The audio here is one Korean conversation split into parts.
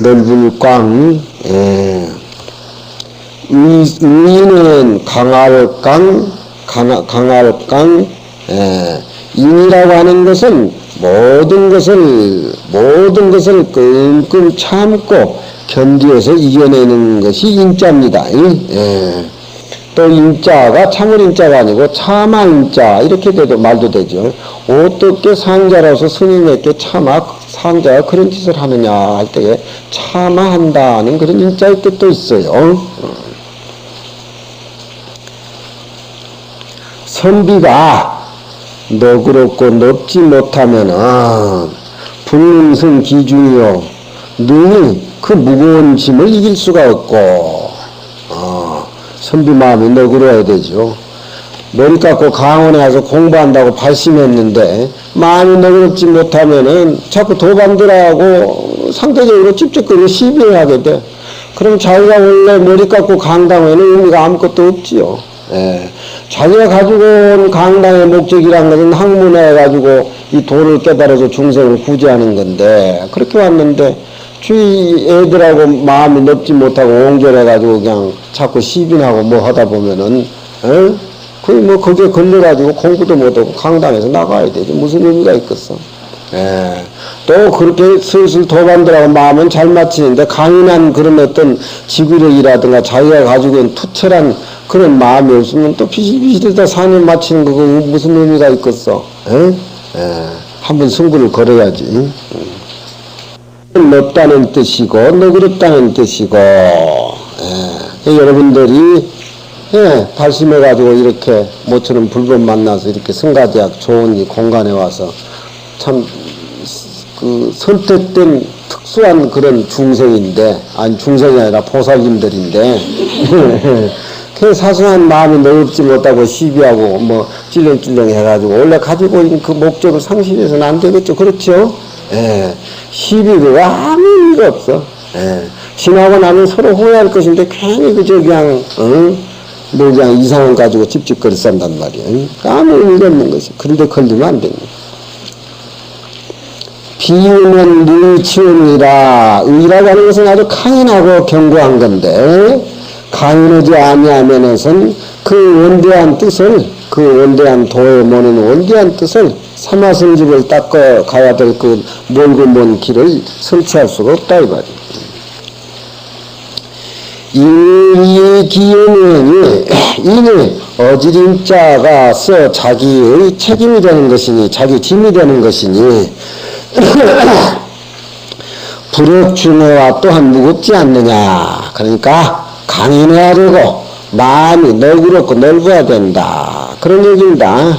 넓은 강, 위는 강할강, 인이라고 하는 것은 모든 것을 끙끙 참고 견디어서 이겨내는 것이 인자입니다. 또 인자가 참을 인자가 아니고 참아 인자 이렇게 말도 되죠. 어떻게 상자로서 스님에게 상자가 그런 짓을 하느냐 할 때에 참아한다는 그런 인자의 뜻도 있어요. 선비가 너그럽고 넓지 못하면은 불능성 기중이요 능히 그 무거운 짐을 이길 수가 없고 선비 마음이 너그러워야 되죠. 머리 깎고 강원에 가서 공부한다고 발심했는데 마음이 너그럽지 못하면은 자꾸 도반들하고 상대적으로 찝찝거리고 시비하게 돼. 그럼 자기가 원래 머리 깎고 강당에는 의미가 아무것도 없지요. 자기가 가지고 온 강당의 목적이란 것은 학문해가지고 이 도를 깨달아서 중생을 구제하는 건데 그렇게 왔는데 주위 애들하고 마음이 넓지 못하고 옹졸해가지고 그냥 자꾸 시빈하고 뭐 하다 보면은 거의 뭐 거기에 걸려가지고 공부도 못하고 강당에서 나가야 되지 무슨 의미가 있겠어. 또 그렇게 슬슬 도반들하고 마음은 잘 맞추는데 강인한 그런 어떤 지구력이라든가 자기가 가지고 있는 투철한 그런 마음이 없으면 또 비실비실하다 상념 맞추는 거 무슨 의미가 있겠어. 한번 승부를 걸어야지. 넓다는 뜻이고 너그럽다는 뜻이고 여러분들이 발심해가지고 이렇게 모처럼 불법 만나서 이렇게 성가대학 좋은 이 공간에 와서 참 그 선택된 특수한 그런 중생인데 아니 중생이 아니라 보살님들인데 그 사소한 마음이 넓지 못하고 시비하고 뭐 찔렁찔렁 해가지고 원래 가지고 있는 그 목적을 상실해서는 안 되겠죠. 그렇죠? 시비가 아무 의미가 없어. 지나고 나면 서로 후회할 것인데 괜히 그저 그냥 뭐 그냥 이상한 가지고 찝찝거리 싼단 말이야. 아무 의미가 없는 것이. 그런데 걸리면 안 됩니다. 비유는 무치움이라 의라고 하는 것은 아주 강인하고 견고한 건데 강인하지 아니하면은 그 원대한 뜻을 그 원대한 도에 모는 원대한 뜻을 삼화성집을 닦아 가야 될 그 멀고 먼 길을 설치할 수가 없다 이 말이야. 이 기운은 이는 어지림자가 써 자기의 책임이 되는 것이니 자기 짐이 되는 것이니 불역중어와 또한 무겁지 않느냐. 그러니까 강인해야 되고 마음이 너그럽고 넓어야 된다 그런 얘기입니다.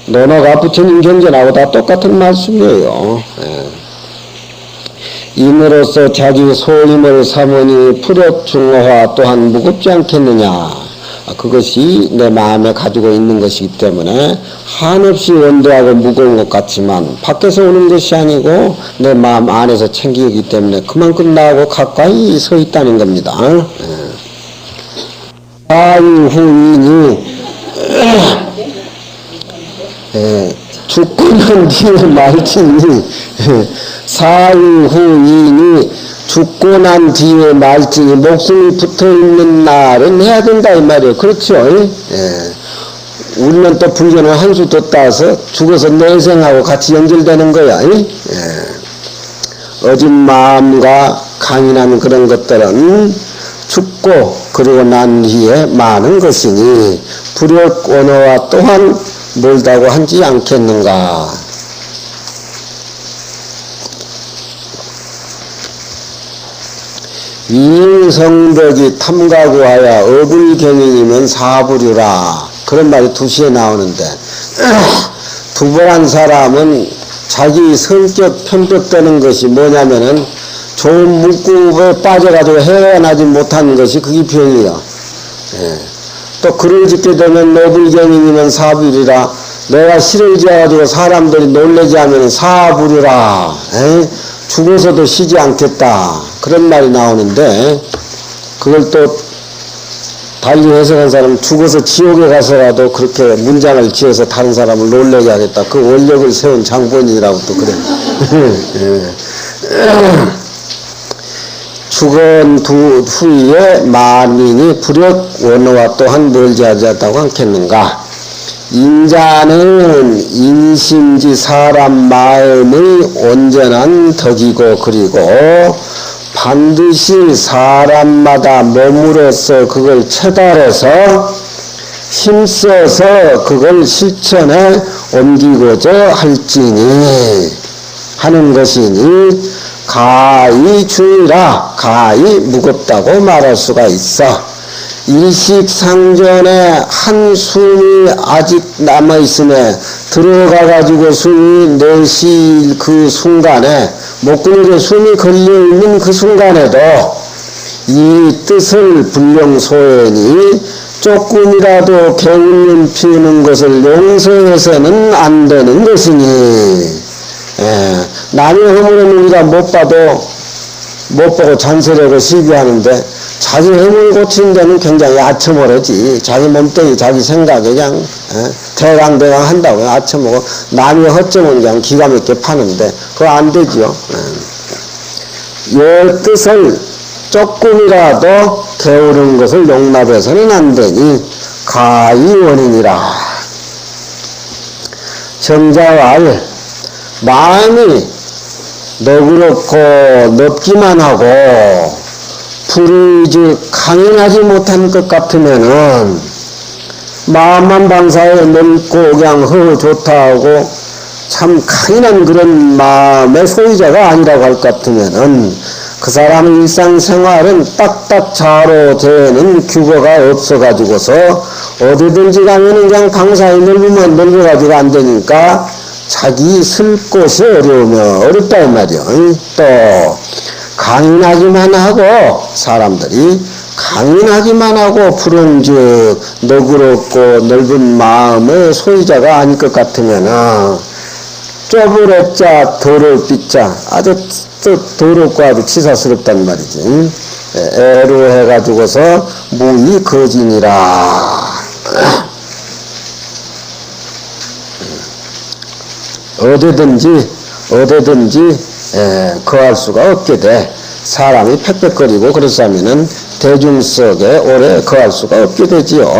논어가 부처님 경전하고 다 똑같은 말씀이에요. 임으로써 자기 소임을 삼으니 불역중어와 또한 무겁지 않겠느냐. 그것이 내 마음에 가지고 있는 것이기 때문에 한없이 원대하고 무거운 것 같지만 밖에서 오는 것이 아니고 내 마음 안에서 챙기기 때문에 그만큼 나하고 가까이 서 있다는 겁니다. 사유후인이 죽고 난 뒤에 말진이 사유후인이 죽고 난 뒤에 말진이 목숨이 붙어있는 날은 해야 된다 이 말이에요. 그렇죠? 우리는 또 불교는 한수 더 따서 죽어서 내생하고 같이 연결되는 거야. 어진 마음과 강인한 그런 것들은 죽고 그러고 난 뒤에 많은 것이니 불역 언어와 또한 멀다고 하지 않겠는가. 이성덕이 탐가구하여 어불경이면 사부류라 그런 말이 두시에 나오는데 두벌한 사람은 자기 성격 편법되는 것이 뭐냐면은 좋은 문구에 빠져가지고 헤어나지 못하는 것이 그게 병이요. 또 글을 짓게 되면 노불경이면 사부류라 내가 시를 지어가지고 사람들이 놀라지 하면 사부류라 죽어서도 쉬지 않겠다 그런 말이 나오는데 그걸 또 달리 해석한 사람은 죽어서 지옥에 가서라도 그렇게 문장을 지어서 다른 사람을 놀라게 하겠다 그 원력을 세운 장본인이라고 또 그래. 수건 후에 만민이 불역 원어와 또한 멀지 하자다고 않겠는가. 인자는 인심지 사람 마음의 온전한 덕이고, 그리고 반드시 사람마다 몸으로서 그걸 처달아서 힘써서 그걸 실천에 옮기고자 할지니 하는 것이니 가히 중이라, 가히 무겁다고 말할 수가 있어. 일식상전에 한 숨이 아직 남아있음에 들어가가지고 숨이 내쉴 그 순간에, 목구멍에 숨이 걸려있는 그 순간에도 이 뜻을 불령소연이 조금이라도 게을름 피우는 것을 용서해서는 안 되는 것이니, 남의 허물은 우리가 못 보고 잔소리하고 시비하는데 자기 허물 고치는 데는 굉장히 아첨어러지. 자기 몸뚱이 자기 생각에 그냥 대강대강 한다고 아첨하고 남의 허점은 그냥 기가 막히게 파는데 그거 안 되죠. 이 뜻을 조금이라도 게으른 것을 용납해서는 안 되니 가히 원인이라. 정자왈 마음이 너그럽고 넓기만 하고 불이 강인하지 못한 것 같으면은 마음만 방사해 넓고 그냥 좋다 하고 참 강인한 그런 마음의 소유자가 아니라고 할 것 같으면은 그 사람의 일상생활은 딱딱 자로 되는 규거가 없어가지고서 어디든지 가면은 그냥 방사해 넓으면 넓어가지고 안 되니까 자기 쓸 곳이 어렵다 이 말이요. 또 강인하기만 하고 사람들이 강인하기만 하고 푸른즉 너그럽고 넓은 마음의 소유자가 아닐 것 같으면은 좁으랬자 더럽비자 아주 더럽고 아주 치사스럽단 말이지. 애로해가지고서 무의 거진이라. 어디든지 거할 수가 없게 돼. 사람이 팩팩거리고 그렇다면은 대중 속에 오래 거할 수가 없게 되지요.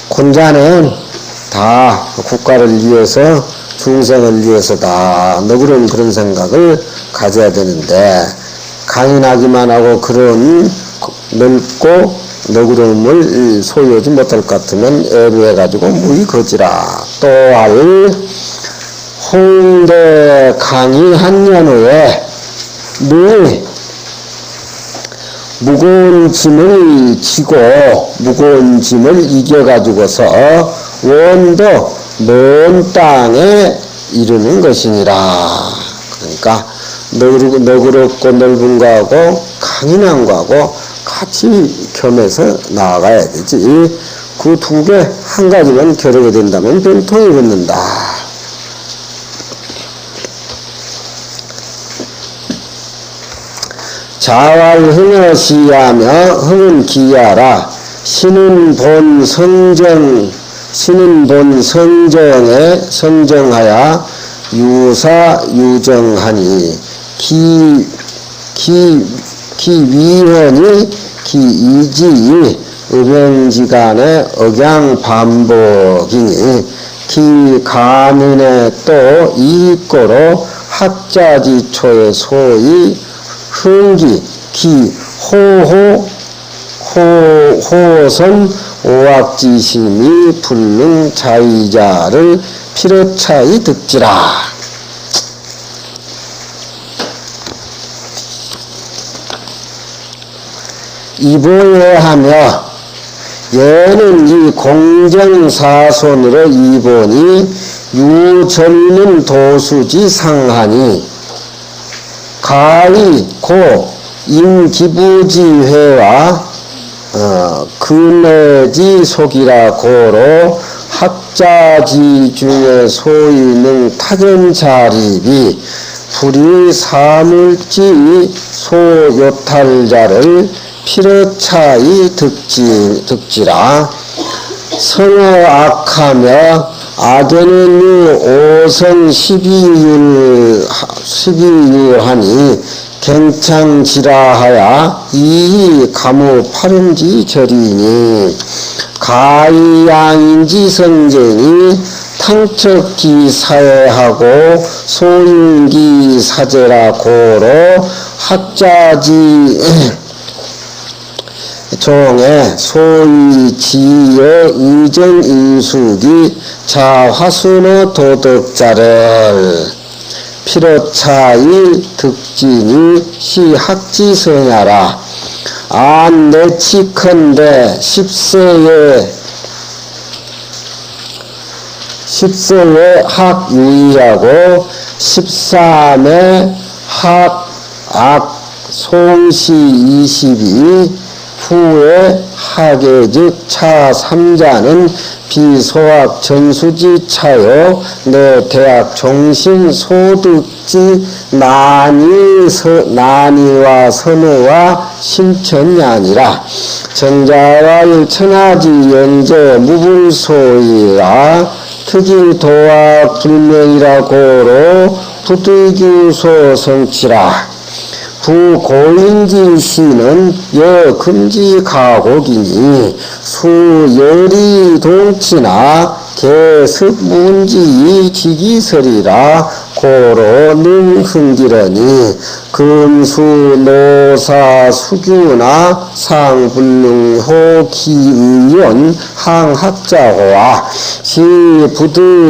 군자는 다 국가를 위해서 중생을 위해서다 너그러운 그런 생각을 가져야 되는데 강인하기만 하고 그런 넓고 너그러움을 소유하지 못할 것 같으면 애로해가지고 무의 거지라. 또할 홍대 강의 한년후에 늘 무거운 짐을 지고 무거운 짐을 이겨가지고서 원도 먼 땅에 이르는 것이니라. 그러니까 너그럽고 넓은 거하고 강인한 거하고 같이 겸해서 나아가야 되지. 그 두 개 한 가지만 겨루게 된다면 변통이 붙는다. 자활 흥어시하며 흥은 기하라. 신은 본 성정에 성정하여 유사 유정하니 기위헌이 기이지 음행지간의 억양 반복이니 기가민의 또 이익고로 학자지초의 소위 흥기 기호호선 오악지심이 불능 자의자를 피로차이 듣지라. 이보예하며 얘는 이 공정사손으로 이보니 유젊은 도수지 상하니 가히 고 임기부지회와 근내지 속이라 고로 학자지 중에 소위는 타견자립이 불이 사물지 소요탈자를 피로차이 득지라. 성어 악하며 악에는 오성 12유하니 갱창지라하야 이 가무 파른지 절이니 가이양인지 성쟁이 탕척기 사회하고 소인기 사제라 고로 학자지 종에 소위 지여 이정 인숙이 자화순어 도덕자를 피로차이 득진이 시학지성야라 안내치컨대 10세에 학유의하고 13에 학악 송시 22 후에 학예 즉 차 3자는 비소학 전수지 차요 내 대학 종신 소득지 난이와 선우와 심천이 아니라 정자와 일천하지 연재 무불소이라 특이 도학 불명이라 고로 부득유소 성치라 부고인지 시는 여금지 가곡이니 수열이 동치나 개습문지 지기설이라 고로 능흥기러니 금수노사 수규나 상불능호 기의원 항학자호와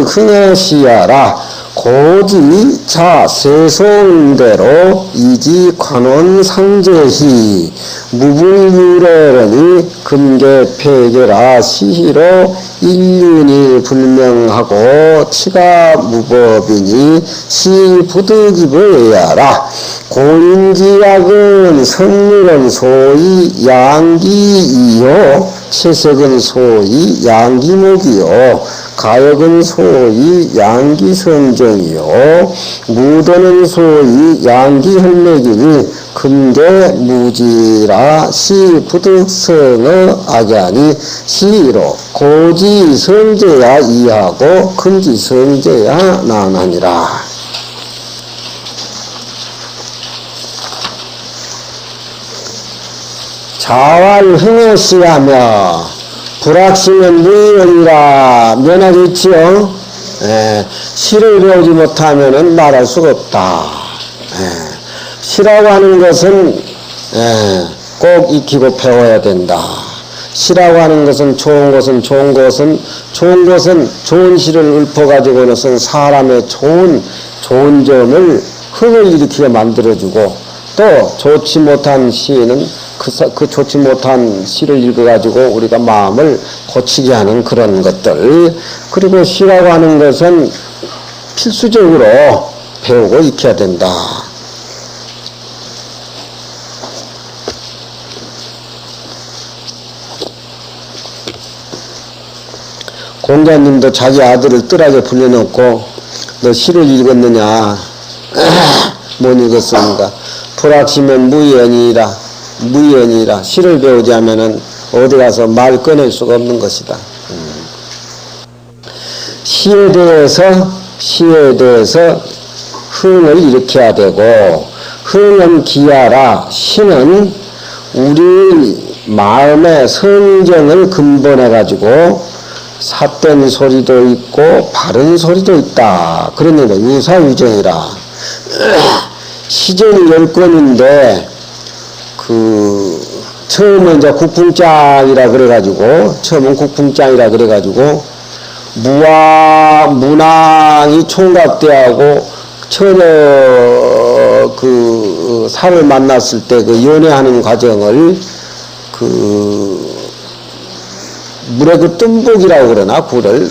시부득흥하시야라 고지 자 세송대로 이지 관원 상제히 무불유래러니 금계 폐계라 시희로 인륜이 불명하고 치가 무법이니 시부득이버야라 고인지약은 성물은 소위 양기이요 채색은 소위 양기목이요 가역은 소위 양기성정이요 무도는 소위 양기혈맥이니 금계 무지라 시부득성의 악야니 시로 고지성제야 이하고 금지성제야 나나니라. 자활흥어시하며 불학심은 무의원이라 면하겠지요. 시를 배우지 못하면은 말할 수가 없다. 시라고 하는 것은 꼭 익히고 배워야 된다. 시라고 하는 것은 좋은 시를 읊어가지고는 사람의 좋은 점을 흥을 일으키게 만들어주고 또 좋지 못한 시는 그 좋지 못한 시를 읽어가지고 우리가 마음을 고치게 하는 그런 것들. 그리고 시라고 하는 것은 필수적으로 배우고 익혀야 된다. 공자님도 자기 아들을 뜰하게 불려놓고 너 시를 읽었느냐? 못 읽었습니다. 불학시면 무의연이라 시를 배우지 하면은 어디 가서 말 꺼낼 수가 없는 것이다. 시에 대해서 흥을 일으켜야 되고 흥은 기하라. 시는 우리 마음의 성정을 근본해 가지고 삿된 소리도 있고 바른 소리도 있다. 그러니까 유사유정이라. 시전이 10권인데 처음은 이제 국풍장이라 그래가지고 문왕이 총각대하고 처녀 살을 만났을 때 연애하는 과정을 물에 뜸복이라고 그러나 굴을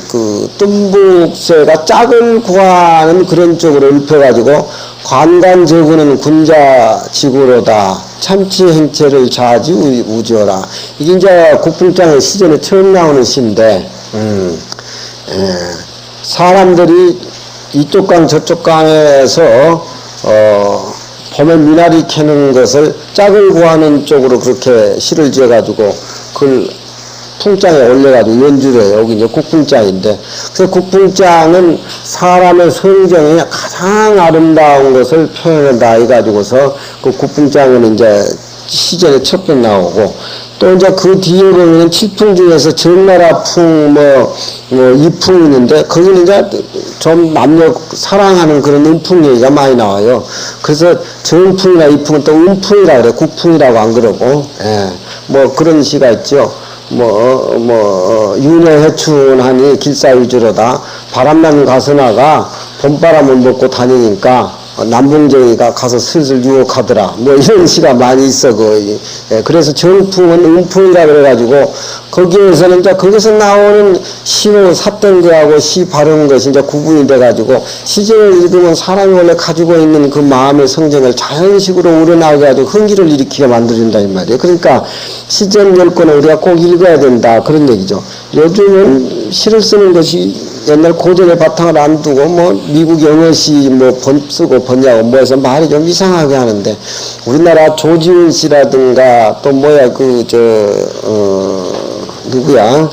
뜸복새가 짝을 구하는 그런 쪽으로 읊혀가지고 관관제구는 군자지구로다 참치 행체를 자지 우지어라. 이게 이제 국풍장의 시전에 처음 나오는 시인데 사람들이 이쪽 강 저쪽 강에서 봄에 미나리 캐는 것을 짝을 구하는 쪽으로 그렇게 시를 지어가지고 그걸 풍장에 올려가지고 연주를 해요. 여기 이제 국풍장인데, 그래서 국풍장은 사람의 성정이 가장 아름다운 것을 표현한다 해가지고서 그 국풍장은 이제 시전에 첫 번 나오고, 또 이제 그 뒤에 보면은 칠풍 중에서 정나라풍, 이풍이 있는데, 거기는 이제 좀 남녀 사랑하는 그런 음풍 얘기가 많이 나와요. 그래서 정풍이나 이풍은 또 음풍이라 그래. 국풍이라고 안 그러고, 예. 뭐 그런 시가 있죠. 윤회해춘하니 길사위주로다. 바람나는 가스나가 봄바람을 먹고 다니니까 남봉쟁이가 가서 슬슬 유혹하더라. 뭐 이런 시가 많이 있어. 그래서 정풍은 음풍이라 그래가지고 거기에서는 이제 거기서 나오는 시로 샀던 거하고 시 바르는 것이 이제 구분이 돼가지고 시전을 읽으면 사람이 원래 가지고 있는 그 마음의 성정을 자연식으로 우러나게 가지고 흥기를 일으키게 만들어준다 이 말이에요. 그러니까 시전 10권을 우리가 꼭 읽어야 된다 그런 얘기죠. 요즘은 시를 쓰는 것이 옛날 고전의 바탕을 안 두고 미국 영어시 쓰고 번역하고 해서 말이 좀 이상하게 하는데, 우리나라 조지훈 씨라든가 또 누구야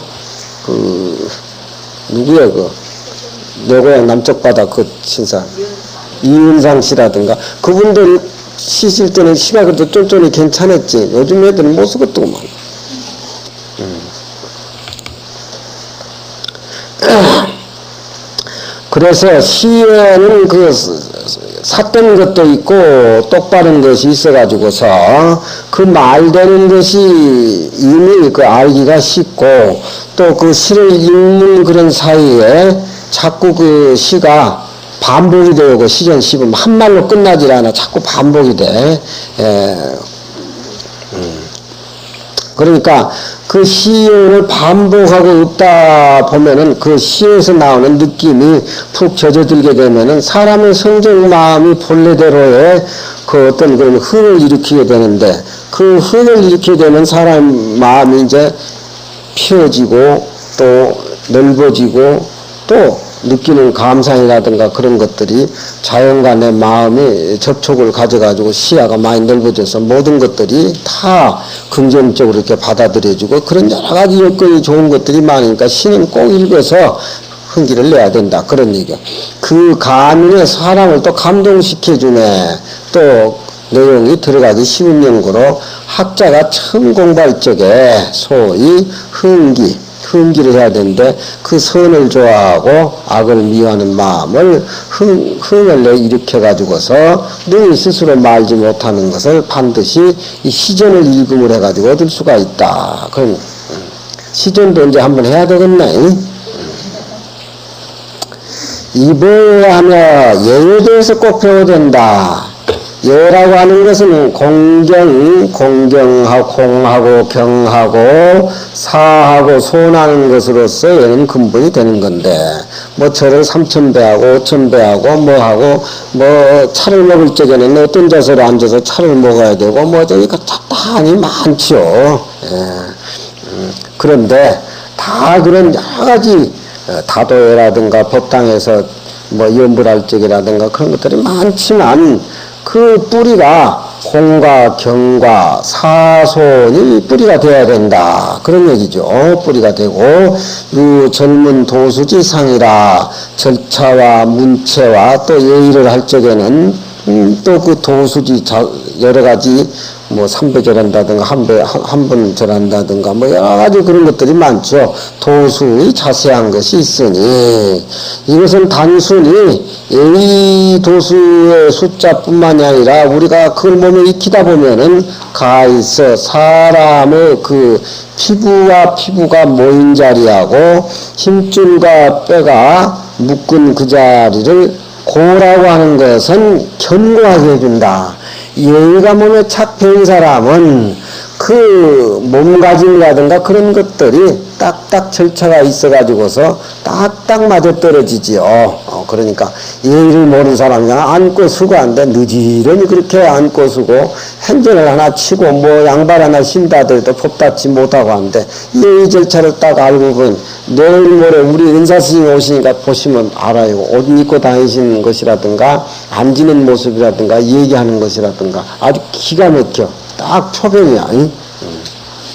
내 고향 남쪽 바다 그 신사 이은상 씨라든가 그분들 시 쓸 때는 시가 그래도 쫀쫀히 괜찮았지. 요즘 애들은 못 쓰겠더구만. 그래서 시에는 샀던 것도 있고 똑바른 것이 있어가지고서 그 말되는 것이 이미 알기가 쉽고, 또 그 시를 읽는 그런 사이에 자꾸 그 시가 반복이 되고, 시전 씹으면 한 말로 끝나질 않아. 자꾸 반복이 돼. 그러니까 그 시를 반복하고 읽다 보면은 그 시에서 나오는 느낌이 푹 젖어들게 되면은 사람의 성정 마음이 본래대로의 그 어떤 그런 흥을 일으키게 되는데, 그 흥을 일으키게 되면 사람 마음이 이제 피어지고 또 넓어지고 또 느끼는 감상이라든가 그런 것들이 자연과 내 마음이 접촉을 가져가지고 시야가 많이 넓어져서 모든 것들이 다 긍정적으로 이렇게 받아들여지고, 그런 여러 가지 여건이 좋은 것들이 많으니까 시는 꼭 읽어서 흥기를 내야 된다 그런 얘기야. 그 감인의 사람을 또 감동시켜주네. 또 내용이 들어가기 쉬운 연구로 학자가 처음 공부할 적에 소위 흥기를 해야 되는데, 그 선을 좋아하고 악을 미워하는 마음을 흥을 일으켜가지고서 능히 스스로 말지 못하는 것을 반드시 이 시전을 읽음을 해가지고 얻을 수가 있다. 그럼 시전도 이제 한번 해야 되겠네. 이보하며 예에 대해서 꼭 배워야 된다. 예라고 하는 것은 공경하고 공하고 경하고 사하고 손하는 것으로서 예는 근본이 되는 건데, 절을 3000배하고 5000배하고 차를 먹을 적에는 어떤 자세로 앉아서 차를 먹어야 되고 저니까 답답하니 많죠. 그런데 다 그런 여러 가지 다도회라든가 법당에서 연불할 적이라든가 그런 것들이 많지만, 그 뿌리가 공과 경과 사손이 뿌리가 되어야 된다 그런 얘기죠. 뿌리가 되고, 젊은 도수지상이라 절차와 문체와 또 예의를 할 적에는 또 그 도수지 여러 가지 삼배절한다든가 한 번 절한다든가 여러 가지 그런 것들이 많죠. 도수의 자세한 것이 있으니, 이것은 단순히 예의 도수의 숫자뿐만이 아니라 우리가 그걸 몸에 익히다 보면은 가있어 사람의 그 피부와 피부가 모인 자리하고 힘줄과 뼈가 묶은 그 자리를 고라고 하는 것은 견고하게 해준다. 예의가 몸에 착 배인 사람은 그 몸가짐이라든가 그런 것들이 딱딱 절차가 있어가지고서 딱딱 맞아 떨어지지요. 그러니까 예의를 모르는 사람이 그냥 앉고 서고 하는데 느지런히 그렇게 앉고 서고 핸전을 하나 치고 양발 하나 신다 하더라도 법답지 못하고 하는데, 예의 절차를 딱 알고 보면 내일 모레 우리 은사스님 오시니까 보시면 알아요. 옷 입고 다니시는 것이라든가 앉는 모습이라든가 얘기하는 것이라든가 아주 기가 막혀. 딱 표변이야.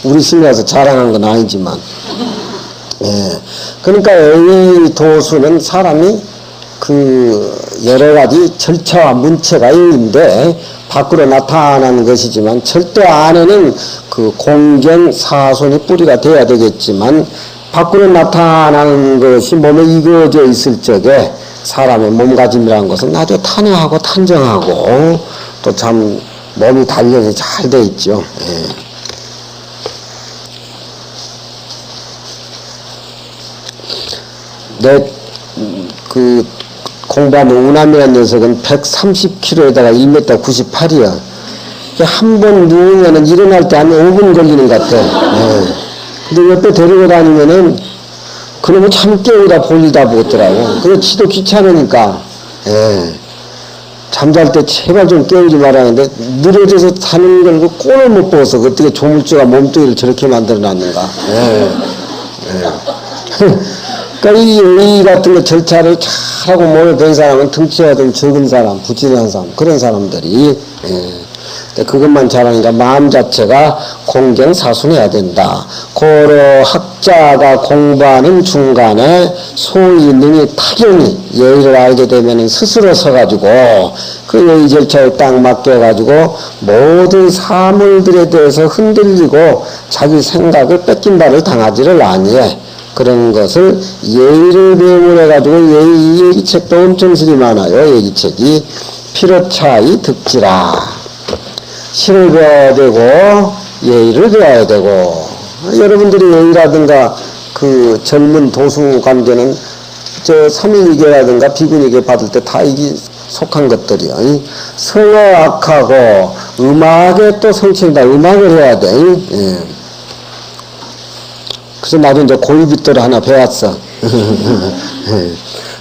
우리 실내에서 자랑한 건 아니지만. 예. 그러니까 이 도수는 사람이 그 여러 가지 절차와 문체가 있는데 밖으로 나타나는 것이지만 절대 안에는 그 공경 사손이 뿌리가 돼야 되겠지만 밖으로 나타나는 것이 몸에 익어져 있을 적에 사람의 몸가짐이라는 것은 아주 탄회하고 탄정하고 또 참 몸이 단련이 잘 돼 있죠. 예. 내 그 공부하는 우남이라는 녀석은 130kg에다가 1m 98이야. 한 번 누우면은 일어날 때 한 5분 걸리는 것 같아. 예. 근데 옆에 데리고 다니면은 그놈은 참 깨우다 볼리다 보더라고. 그래서 지도 귀찮으니까. 예. 잠잘 때 제발 좀 깨우지 말라는데 느려져서 자는 걸 그 꼴을 못 보고서 어떻게 조물주가 몸뚱이를 저렇게 만들어 놨는가. 예. 예. 그러니까 이 예의 같은 거 절차를 잘하고 몸에 된 사람은 등치가 좀 적은 사람, 부지런한 사람, 그런 사람들이, 예. 그것만 잘하니까 마음 자체가 공경사순해야 된다. 고로 학자가 공부하는 중간에 소위 능히 타경이 예의를 알게 되면 스스로 서가지고 그 예의 절차에 딱 맡겨가지고 모든 사물들에 대해서 흔들리고 자기 생각을 뺏긴 바를 당하지를 아니해. 그런 것을 예의를 배우해가지고 예기책도 엄청 쓰기 많아요. 예기책이 피로차이 득지라. 시를 배워야 되고 예의를 배워야 되고 여러분들이 예의라든가 그 젊은 도수 관계는 저 삼위이계라든가 비군이계 받을 때 다 이게 속한 것들이야. 성어 악하고 음악에 또 성취한다. 음악을 해야 돼. 예. 그래서 나도 이제 고유빗대로 하나 배웠어.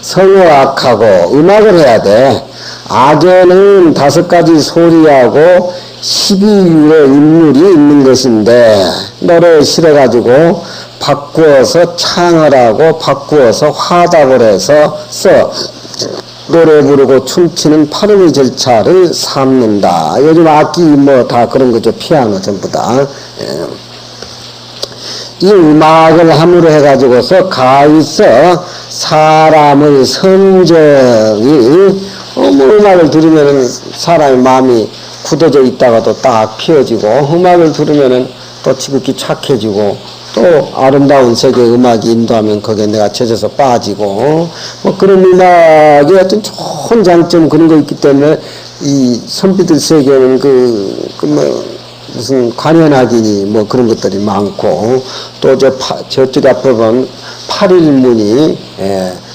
성어 악하고 음악을 해야 돼. 악에는 5가지 소리하고 12유의 인물이 있는 것인데 노래에 실어가지고 바꾸어서 창을 하고 바꾸어서 화답을 해서 노래 부르고 춤추는 파름의 절차를 삼는다. 요즘 악기 뭐 다 그런 거죠. 피아노 전부 다. 예. 이 음악을 함으로 해가지고서 가히서 사람의 성정이 음악을 들으면은 사람의 마음이 굳어져 있다가도 딱 피어지고 음악을 들으면은 또 지극히 착해지고 또 아름다운 세계 음악이 인도하면 거기에 내가 젖어서 빠지고 뭐 그런 음악의 어떤 좋은 장점 그런 거 있기 때문에 이 선비들 세계는 무슨 관현악이니 뭐 그런 것들이 많고 또 저쪽 앞에 보면 8일문이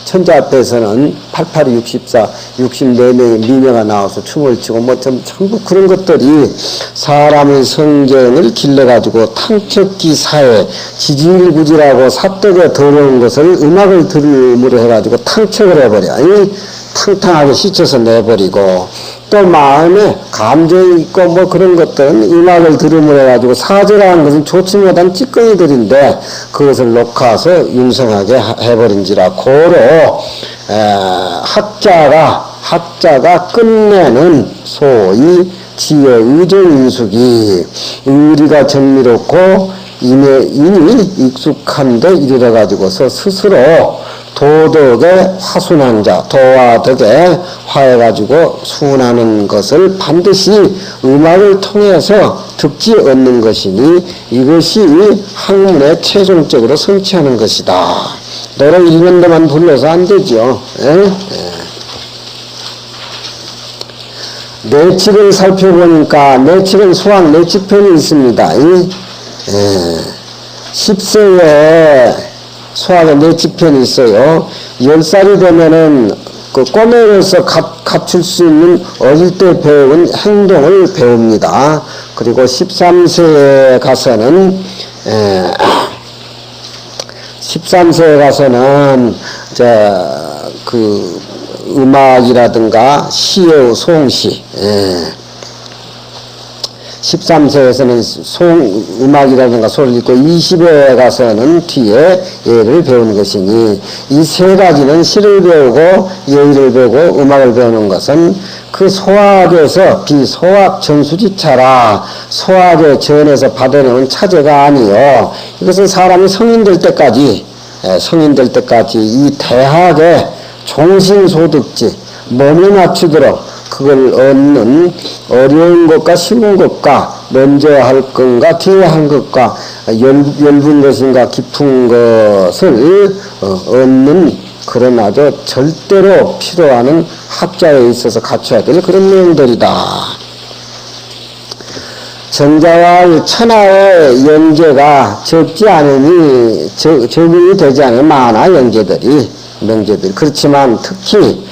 천자 앞에서는 88, 64, 64명의 미녀가 나와서 춤을 추고 뭐 전부 그런 것들이 사람의 성경을 길러가지고 탕척기 사회 지질구질하고 사떡에 더러운 것을 음악을 들음으로 해가지고 탕척을 해버려. 탕탕하게 씻어서 내버리고 또 마음에 감정이 있고 뭐 그런 것들은 음악을 들음으로 해가지고 사죄라는 것은 좋지 못한 찌꺼기들인데 그것을 녹아서 융성하게 해버린지라 고로 학자가 끝내는 소위 지혜 의정인숙이 의리가 정미롭고 인이 익숙한데 이르러가지고서 스스로 도덕에 화순한 자, 도와 덕에 화해가지고 순하는 것을 반드시 음악을 통해서 득지 얻는 것이니 이것이 학문에 최종적으로 성취하는 것이다. 노래 읽는 데만 불러서 안 되죠. 내칙을 살펴보니까 내칙은 수학 내칙편이 있습니다. 10세에 수학의 내칙편이 있어요. 10살이 되면은 그 꼬매로서 갖출 수 있는 어릴 때 배운 행동을 배웁니다. 그리고 13세에 가서는 13세에 가서는 그 음악이라든가 시의 송시 13세에서는 음악이라든가 소리를 듣고 20에 가서는 뒤에 예를 배우는 것이니 이 세 가지는 시를 배우고 예의를 배우고 음악을 배우는 것은 그 소학에서 비소학 전수지차라 소학의 전에서 받아내는 차제가 아니요 이것은 사람이 성인 될 때까지 이 대학의 종신소득지 몸을 맞추도록 그걸 얻는 어려운 것과 쉬운 것과 먼저 할 건가 뒤에 한 것과 엷은 것인가 깊은 것을 얻는 그런 아주 절대로 필요하는 학자에 있어서 갖춰야 될 그런 내용들이다. 정자와 천하의 영재가 적지 않으니 적응이 되지 않은 많아 명제들이 그렇지만 특히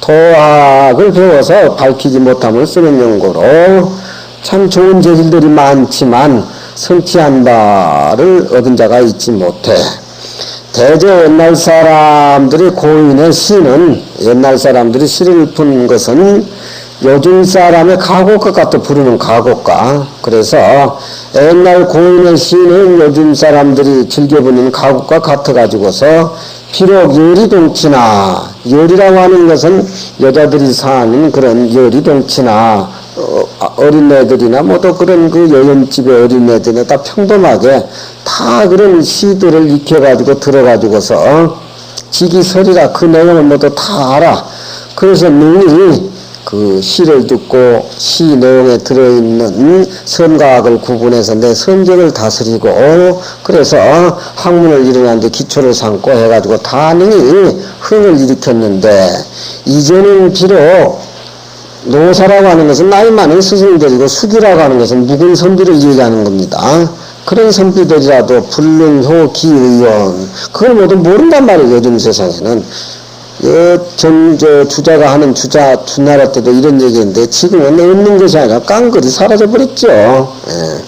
도학을 배워서 밝히지 못함을 쓰는 용고로 참 좋은 재질들이 많지만 성취한 바를 얻은 자가 있지 못해. 대저 옛날 사람들이 고인의 시는 옛날 사람들이 시를 푼 것은 요즘 사람의 가곡과 같아 부르는 가곡과 그래서 옛날 고인의 시는 요즘 사람들이 즐겨 부르는 가곡과 같아 가지고서 비록 열이동치나 열이라고 하는 것은 여자들이 사는 그런 열이동치나 어린애들이나 뭐또 그런 그 여염집의 어린애들이나 다 평범하게 다 그런 시들을 익혀가지고 들어가지고서 지기설이라 그 내용을 모두 다 알아. 그래서 능히 그 시를 듣고 시 내용에 들어있는 선과학을 구분해서 내 성격을 다스리고 그래서 학문을 일어나는데 기초를 삼고 해가지고 다 능히 흥을 일으켰는데 이제는 비록 노사라고 하는 것은 나이 많은 스승들이고 수기라고 하는 것은 묵은 선비를 얘기하는 겁니다. 그런 선비들이라도 불능효 기의원 그걸 모두 모른단 말이에요. 요즘 세상에는 주자가 하는 주나라 때도 이런 얘기인데 지금은 없는 것이 아니라 깡그리 사라져버렸죠. 예.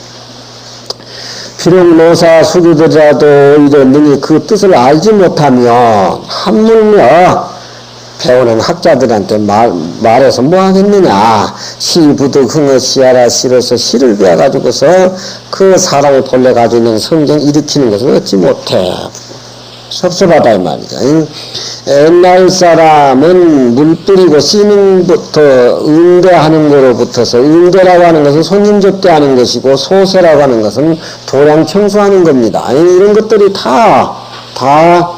비록 노사 수기들이라도 오히려 능히 그 뜻을 알지 못하면 한물며 배우는 학자들한테 말해서 뭐 하겠느냐. 시부득 흥어시하라 시로서 시를 배워가지고서 그 사람이 본래 가지고 있는 성경 일으키는 것을 얻지 못해. 섭섭하다 이 말이죠. 옛날 사람은 물 뿌리고 씨는부터 응대하는 거로부터서 응대라고 하는 것은 손님 접대하는 것이고 소세라고 하는 것은 도량 청소하는 겁니다. 이런 것들이 다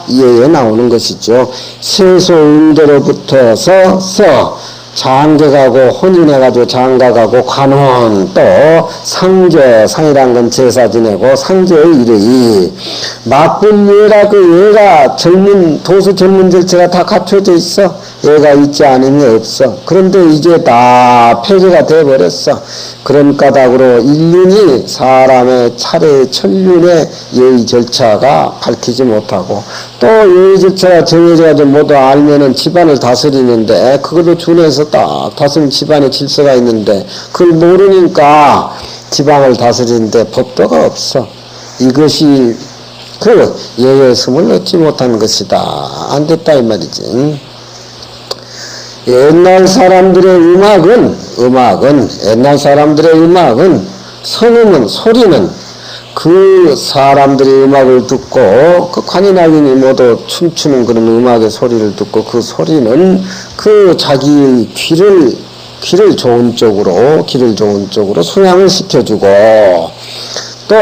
이해에 나오는 것이죠. 세소 응대로부터서 장계가고 혼인해가지고 장가가고 관원 또 상이란 건 제사 지내고 상제의 일의 막불예라 그 예가 도수 전문 절차가 다 갖춰져 있어. 예가 있지 않으면 없어. 그런데 이제 다 폐기가 돼버렸어. 그런 까닭으로 인륜이 사람의 차례 천륜의 예의 절차가 밝히지 못하고 또 예의 절차가 정해져가지고 모두 알면은 집안을 다스리는데 그것도 준해서 딱 다스리는 집안의 질서가 있는데 그걸 모르니까 집안을 다스리는데 법도가 없어. 이것이 그 예의 숨을 얻지 못하는 것이다. 안 됐다 이 말이지. 옛날 사람들의 옛날 사람들의 음악은 성음은 소리는 그 사람들의 음악을 듣고 그 관이낙인이 모두 춤추는 그런 음악의 소리를 듣고 그 소리는 그 자기의 귀를 좋은 쪽으로 소양을 시켜주고 또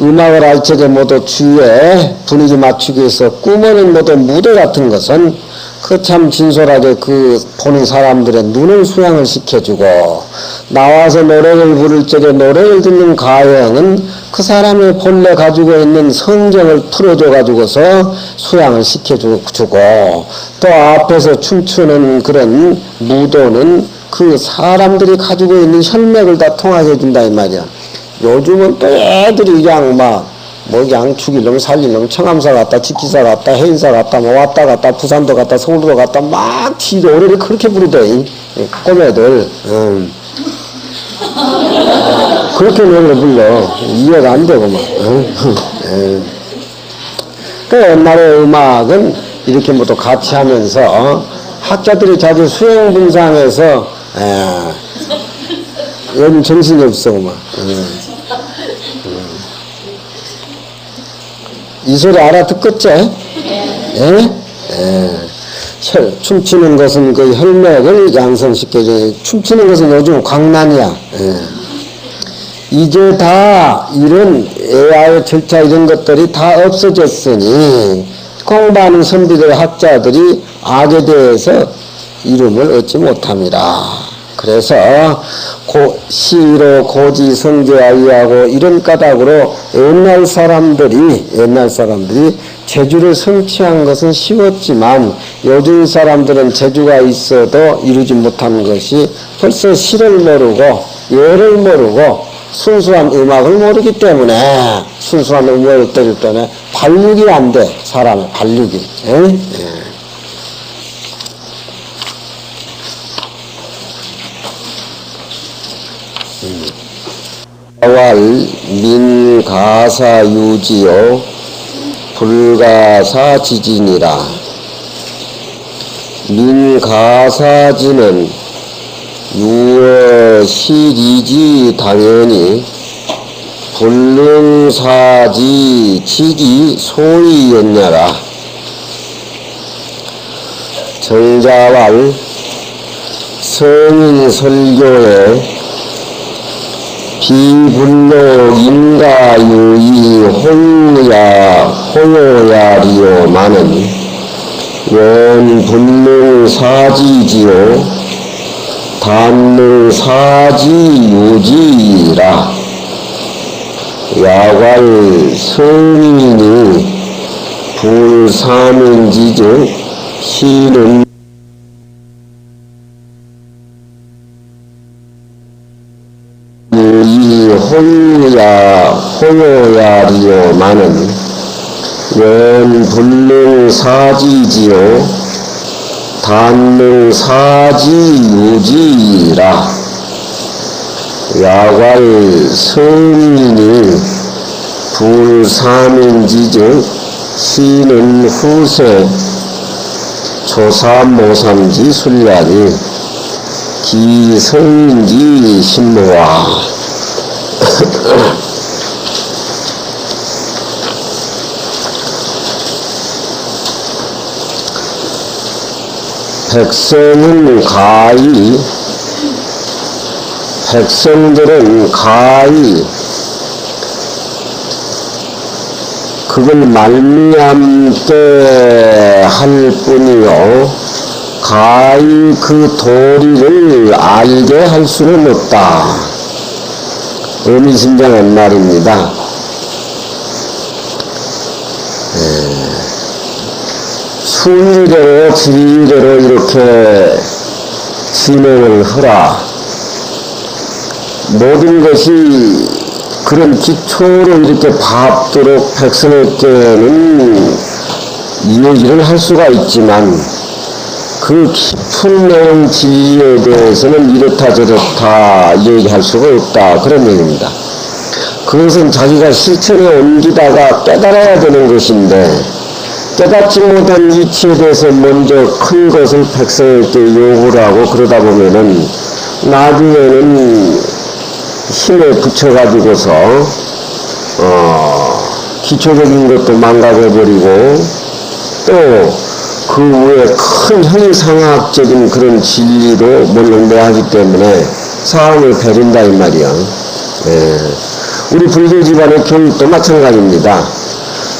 음악을 할 적에 모두 주위에 분위기 맞추기 위해서 꾸며낸 모두 무대 같은 것은 그 참 진솔하게 그 보는 사람들의 눈을 수양을 시켜주고 나와서 노래를 부를 적에 노래를 듣는 가형은 그 사람의 본래 가지고 있는 성경을 풀어줘 가지고서 수양을 시켜주고 또 앞에서 춤추는 그런 무도는 그 사람들이 가지고 있는 혈맥을 다 통하게 해준다 이 말이야. 요즘은 또 애들이 그냥 양 죽이려면 살리려면 청암사 갔다 지키사 갔다 해인사 갔다 왔다 갔다 부산도 갔다 서울도 갔다 막 노래를 그렇게 부르대 꼬매들 그렇게 노래를 불러 이해가 안 되고 그 옛날의 음악은 이렇게 모두 같이 하면서 학자들이 자주 수행분상에서 요즘 정신이 없어 막. 이 소리 알아듣겠지? 예? 춤추는 것은 그 혈맥을 양성시켜줘. 춤추는 것은 요즘 광란이야. 이제 다 이런 AI 절차 이런 것들이 다 없어졌으니 공부하는 선비들 학자들이 악에 대해서 이름을 얻지 못합니다. 그래서 시로 고지 성교하고 이런 까닭으로 옛날 사람들이 재주를 성취한 것은 쉬웠지만 요즘 사람들은 재주가 있어도 이루지 못하는 것이 벌써 시를 모르고 예를 모르고 순수한 음악을 모르기 때문에 순수한 음악을 때릴 때는 발육이 안 돼. 사람의 발육이. 자왈 민가사 유지요 불가사 지진이라. 민가사지는 유어실이지 당연히 불능사지 지기 소이였냐라. 정자왈 성인 설교에 비불로 인가유이 호요야리요마는 원불능사지지요 단능사지유지라. 야괄 성인이 불사민지즉 시는 이 호요야리요마는 원불능사지지요 단능사지유지라. 야괄 성인이 불사민지즉 시는 후세 조사모삼지 순량이 기성인지 신모와. 백성들은 가히 그걸 말미암게 할 뿐이요 가히 그 도리를 알게 할 수는 없다. 의미심장한 말입니다. 순리대로 진리대로 이렇게 진행을 하라. 모든 것이 그런 기초로 이렇게 밟도록 백성에게는 이야기를 할 수가 있지만 그 깊은 내용 진리에 대해서는 이렇다 저렇다 얘기할 수가 없다. 그런 얘기입니다. 그것은 자기가 실천에 옮기다가 깨달아야 되는 것인데 깨닫지 못한 이치에 대해서 먼저 큰 것을 백성에게 요구를 하고 그러다 보면은 나중에는 힘에 붙여가지고서 기초적인 것도 망가져버리고 또 그 후에 큰 형상학적인 그런 진리로 몰롱대하기 때문에 사람을 베린다 이 말이야. 우리 불교 집안의 교육도 마찬가지입니다.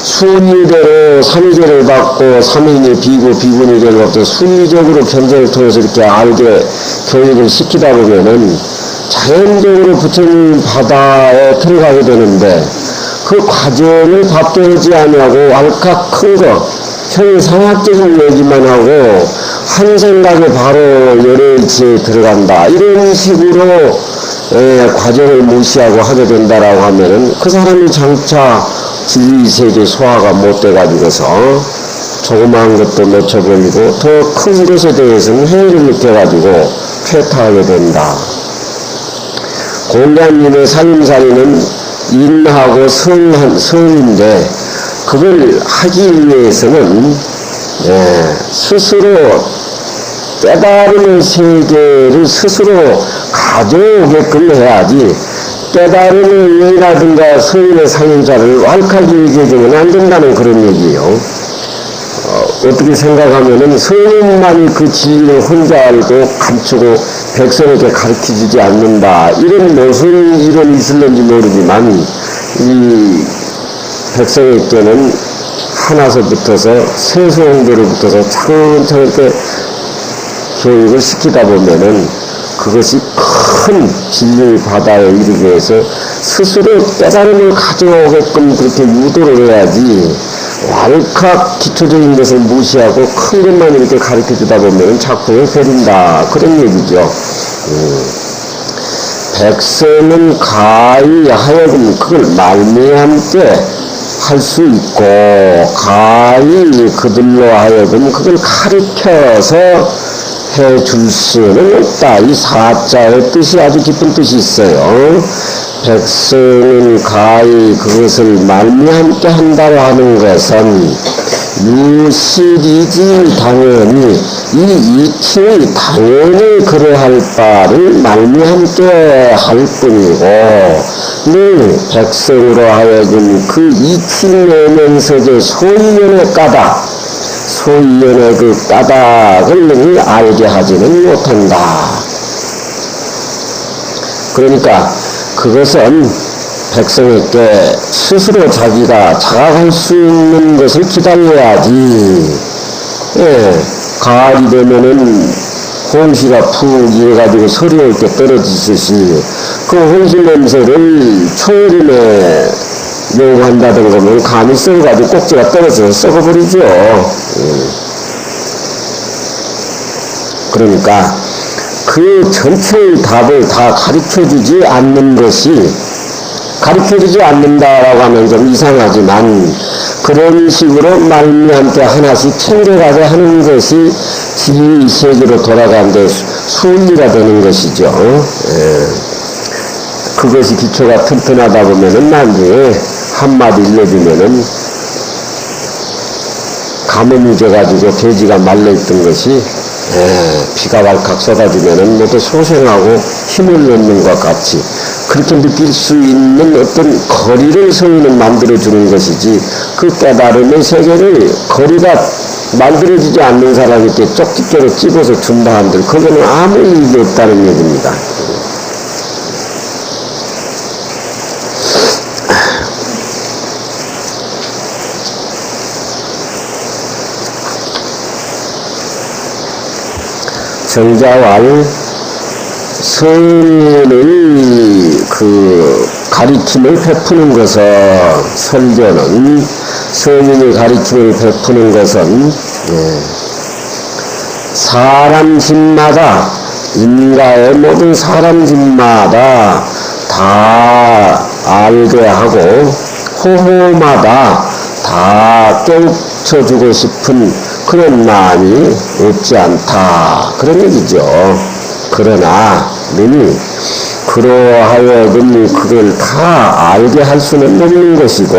순위대로 삼위제를 받고 삼인이 비구, 비군이 되는 것도 순위적으로 견제를 통해서 이렇게 알게 교육을 시키다 보면은 자연적으로 부처님 바다에 들어가게 되는데 그 과정을 밥되지 아니하고 알까 큰 거, 형상학적인 얘기만 하고 한 생각에 바로 열애일치에 들어간다. 이런 식으로 과정을 무시하고 하게 된다라고 하면은 그 사람이 장차 진리세계 소화가 못 돼가지고서 조그마한 것도 놓쳐버리고 더 큰 것에 대해서는 회의를 느껴가지고 퇴타하게 된다. 공자님의 살림살이는 인하고 성인데 그걸 하기 위해서는 스스로 깨달음의 세계를 스스로 가져오게끔 해야지 깨달음의 의라든가 서인의 상인자를 왈칵 얘기해주면 안 된다는 그런 얘기예요. 어떻게 생각하면은 서인만이 그 진리를 혼자 알고 감추고 백성에게 가르쳐주지 않는다 이런 무슨 이론이 있을는지 모르지만 이 백성에게는 하나서부터서 세수홍도로부터서 차근차근 이렇게 교육을 시키다 보면은 그것이 큰 진리 바다에 이르기 위해서 스스로 깨달음을 가져오게끔 그렇게 유도를 해야지 왈칵 기초적인 것을 무시하고 큰 것만 이렇게 가르쳐 주다 보면 작품을 버린다 그런 얘기죠. 백성은 가히 하여금 그걸 말미암게 할 수 있고 가히 그들로 하여금 그걸 가르쳐서 해줄 수는 없다. 이 사자의 뜻이 아주 깊은 뜻이 있어요. 백성은 가히 그것을 말미암게 한다고 하는 것은 유실이지 당연히 이 이칭이 당연히 그러할 바를 말미암게 할 뿐이고 백성으로 하여금 그 이칭 내면서의 소인연의 까닭 소인연의 그 까닭을 능히 알게 하지는 못한다. 그러니까 그것은 백성에게 스스로 자기가 자각할 수 있는 것을 기다려야지. 가을이 되면은 홍시가 푹 익어가지고 서리 올 때 떨어지듯이 그 홍시 냄새를 초여름에 요구한다던 거면 감이 썩어가지고 꼭지가 떨어져서 썩어버리죠. 그러니까 그 전체의 답을 다 가르쳐주지 않는 것이 가르쳐주지 않는다라고 하면 좀 이상하지만 그런 식으로 말미암게 하나씩 챙겨가게 하는 것이 진리 세계로 돌아가는데 순리가 되는 것이죠. 그것이 기초가 튼튼하다 보면은 나중에 한마디 일러주면은 가뭄이 져가지고 돼지가 말려있던 것이 비가 왈칵 쏟아지면은 모두 소생하고 힘을 얻는 것 같이 그렇게 느낄 수 있는 어떤 거리를 서인은 만들어주는 것이지 그 깨달음의 세계를 거리가 만들어지지 않는 사람에게 쪽집게로 찝어서 준다 한들 그거는 아무 의미가 없다는 얘기입니다. 정자왈 서인의 그 가리킴을 베푸는 것은 설교는 서인의 가리킴을 베푸는 것은 사람 집마다 인가의 모든 사람 집마다 다 알게 하고 호호마다 다 깨우쳐주고 싶은 그런 마음이 없지 않다 그런 얘기죠. 그러나 능히 그러하여금 그걸 다 알게 할 수는 없는 것이고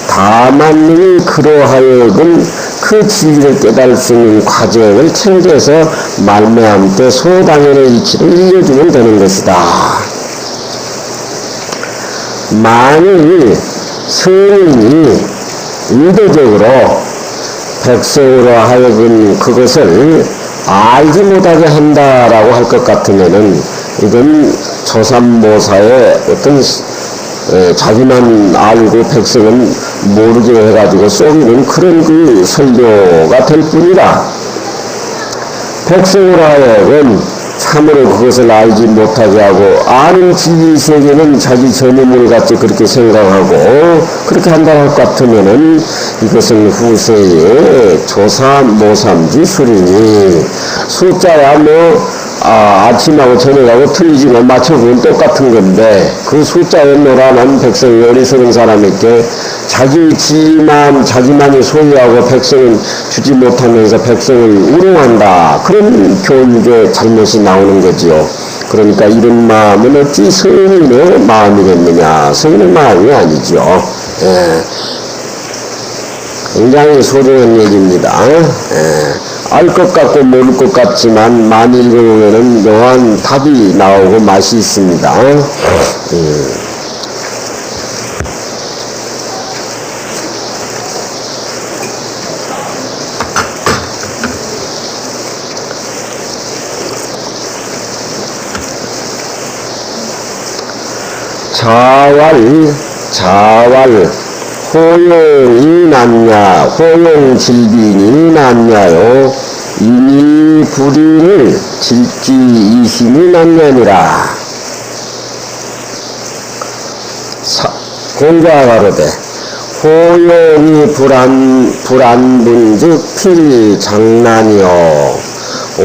다만 능히 그러하여금 그 진리를 깨달을 수 있는 과정을 챙겨서 말미암게 소당연의 이치를 일러주면 되는 것이다. 만일 성인이 의도적으로 백성으로 하여금 그것을 알지 못하게 한다라고 할 것 같으면은 이건 조삼모사의 어떤 자기만 알고 백성은 모르게 해가지고 쏘기는 그런 그 설교가 될 뿐이라 백성으로 하여금 참으로 그것을 알지 못하게 하고 아는 진리 세계는 자기 전유물 같이 그렇게 생각하고 그렇게 한다고 할 것 같으면은 이것은 후세에 조삼모삼지 수리니 숫자야 아침하고 저녁하고 틀리지만 맞춰보면 똑같은 건데 그 숫자에 놀아난 백성이 어리석은 사람에게 자기만이 소유하고 백성은 주지 못하면서 백성을 우롱한다. 그런 교육의 잘못이 나오는 거지요. 그러니까 이런 마음은 어찌 성인의 마음이겠느냐. 성인의 마음이 아니죠. 굉장히 소중한 얘기입니다. 알 것 같고 모를 것 같지만 많이 읽어보면은 묘한 답이 나오고 맛이 있습니다. 자왈, 호용이 낫냐, 호용질빈이 낫냐요, 인이 불인을 질지 이심이 낫냐니라. 공자가 가로되, 호용이 불안분즉 필장난이요, 오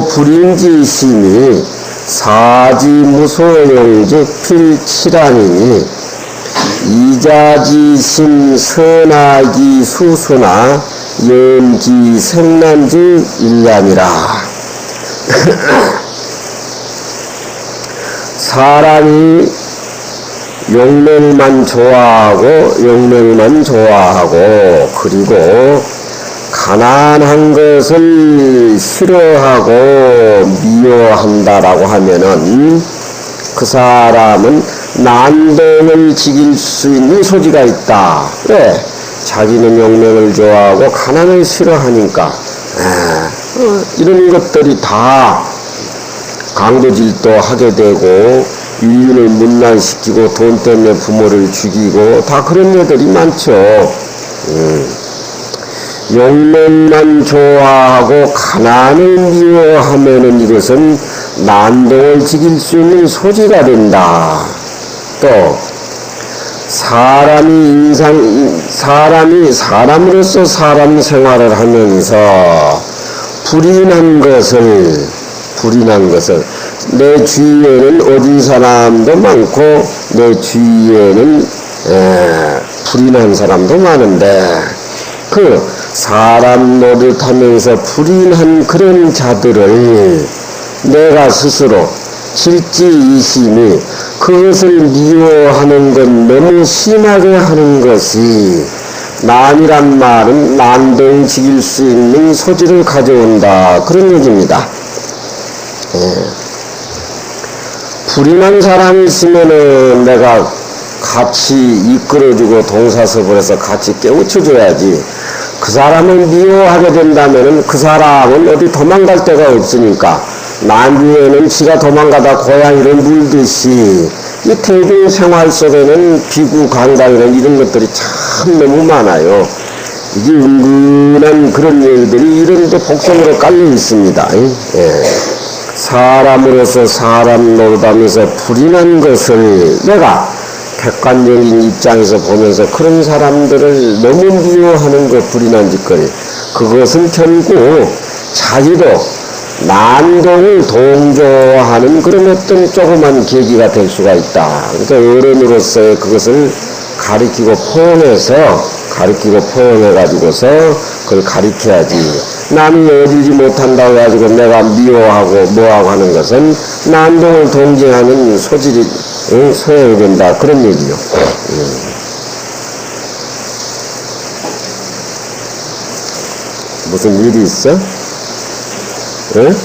불인지심이 사지무소용즉 필치란이니 이자지심 선하기 수수나 연지 생난지 일량이라. 사람이 용맹만 좋아하고 그리고 가난한 것을 싫어하고 미워한다라고 하면은 그 사람은 난동을 지킬 수 있는 소지가 있다. 왜? 자기는 용맹을 좋아하고 가난을 싫어하니까 이런 것들이 다 강도질도 하게 되고 인륜을 문란시키고 돈 때문에 부모를 죽이고 다 그런 애들이 많죠. 용맹만 좋아하고 가난을 미워하면은 이것은 난동을 지킬 수 있는 소지가 된다. 또 사람이 사람으로서 사람 생활을 하면서 불인한 것을 내 주위에는 어진 사람도 많고 내 주위에는 불인한 사람도 많은데 그 사람 노릇하면서 불인한 그런 자들을 내가 스스로 질지이심이 그것을 미워하는 건 너무 심하게 하는 것이 난이란 말은 난동 지킬 수 있는 소지를 가져온다 그런 얘기입니다. 불인한 사람이 있으면은 내가 같이 이끌어주고 동사섭을해서 같이 깨우쳐줘야지. 그 사람을 미워하게 된다면은 그 사람은 어디 도망갈 데가 없으니까 나중에는 지가 도망가다 고양이를 물듯이 이 대중 생활 속에는 비구 강강이나 이런 것들이 참 너무 많아요. 이게 은근한 그런 얘기들이 이런데 복선으로 깔려 있습니다. 사람으로서 사람 노릇하면서 불인한 것을 내가 객관적인 입장에서 보면서 그런 사람들을 너무 미워하는 그 불인한 짓거리, 그것은 결국 자기도 난동을 동조하는 그런 어떤 조그만 계기가 될 수가 있다. 그러니까 어른으로서의 그것을 가리키고 포용해가지고서 그걸 가리켜야지. 남이 어리지 못한다고 해가지고 내가 미워하고 뭐하고 하는 것은 난동을 동정하는 소질이 소용이 된다. 그런 얘기요. 무슨 일이 있어? 응?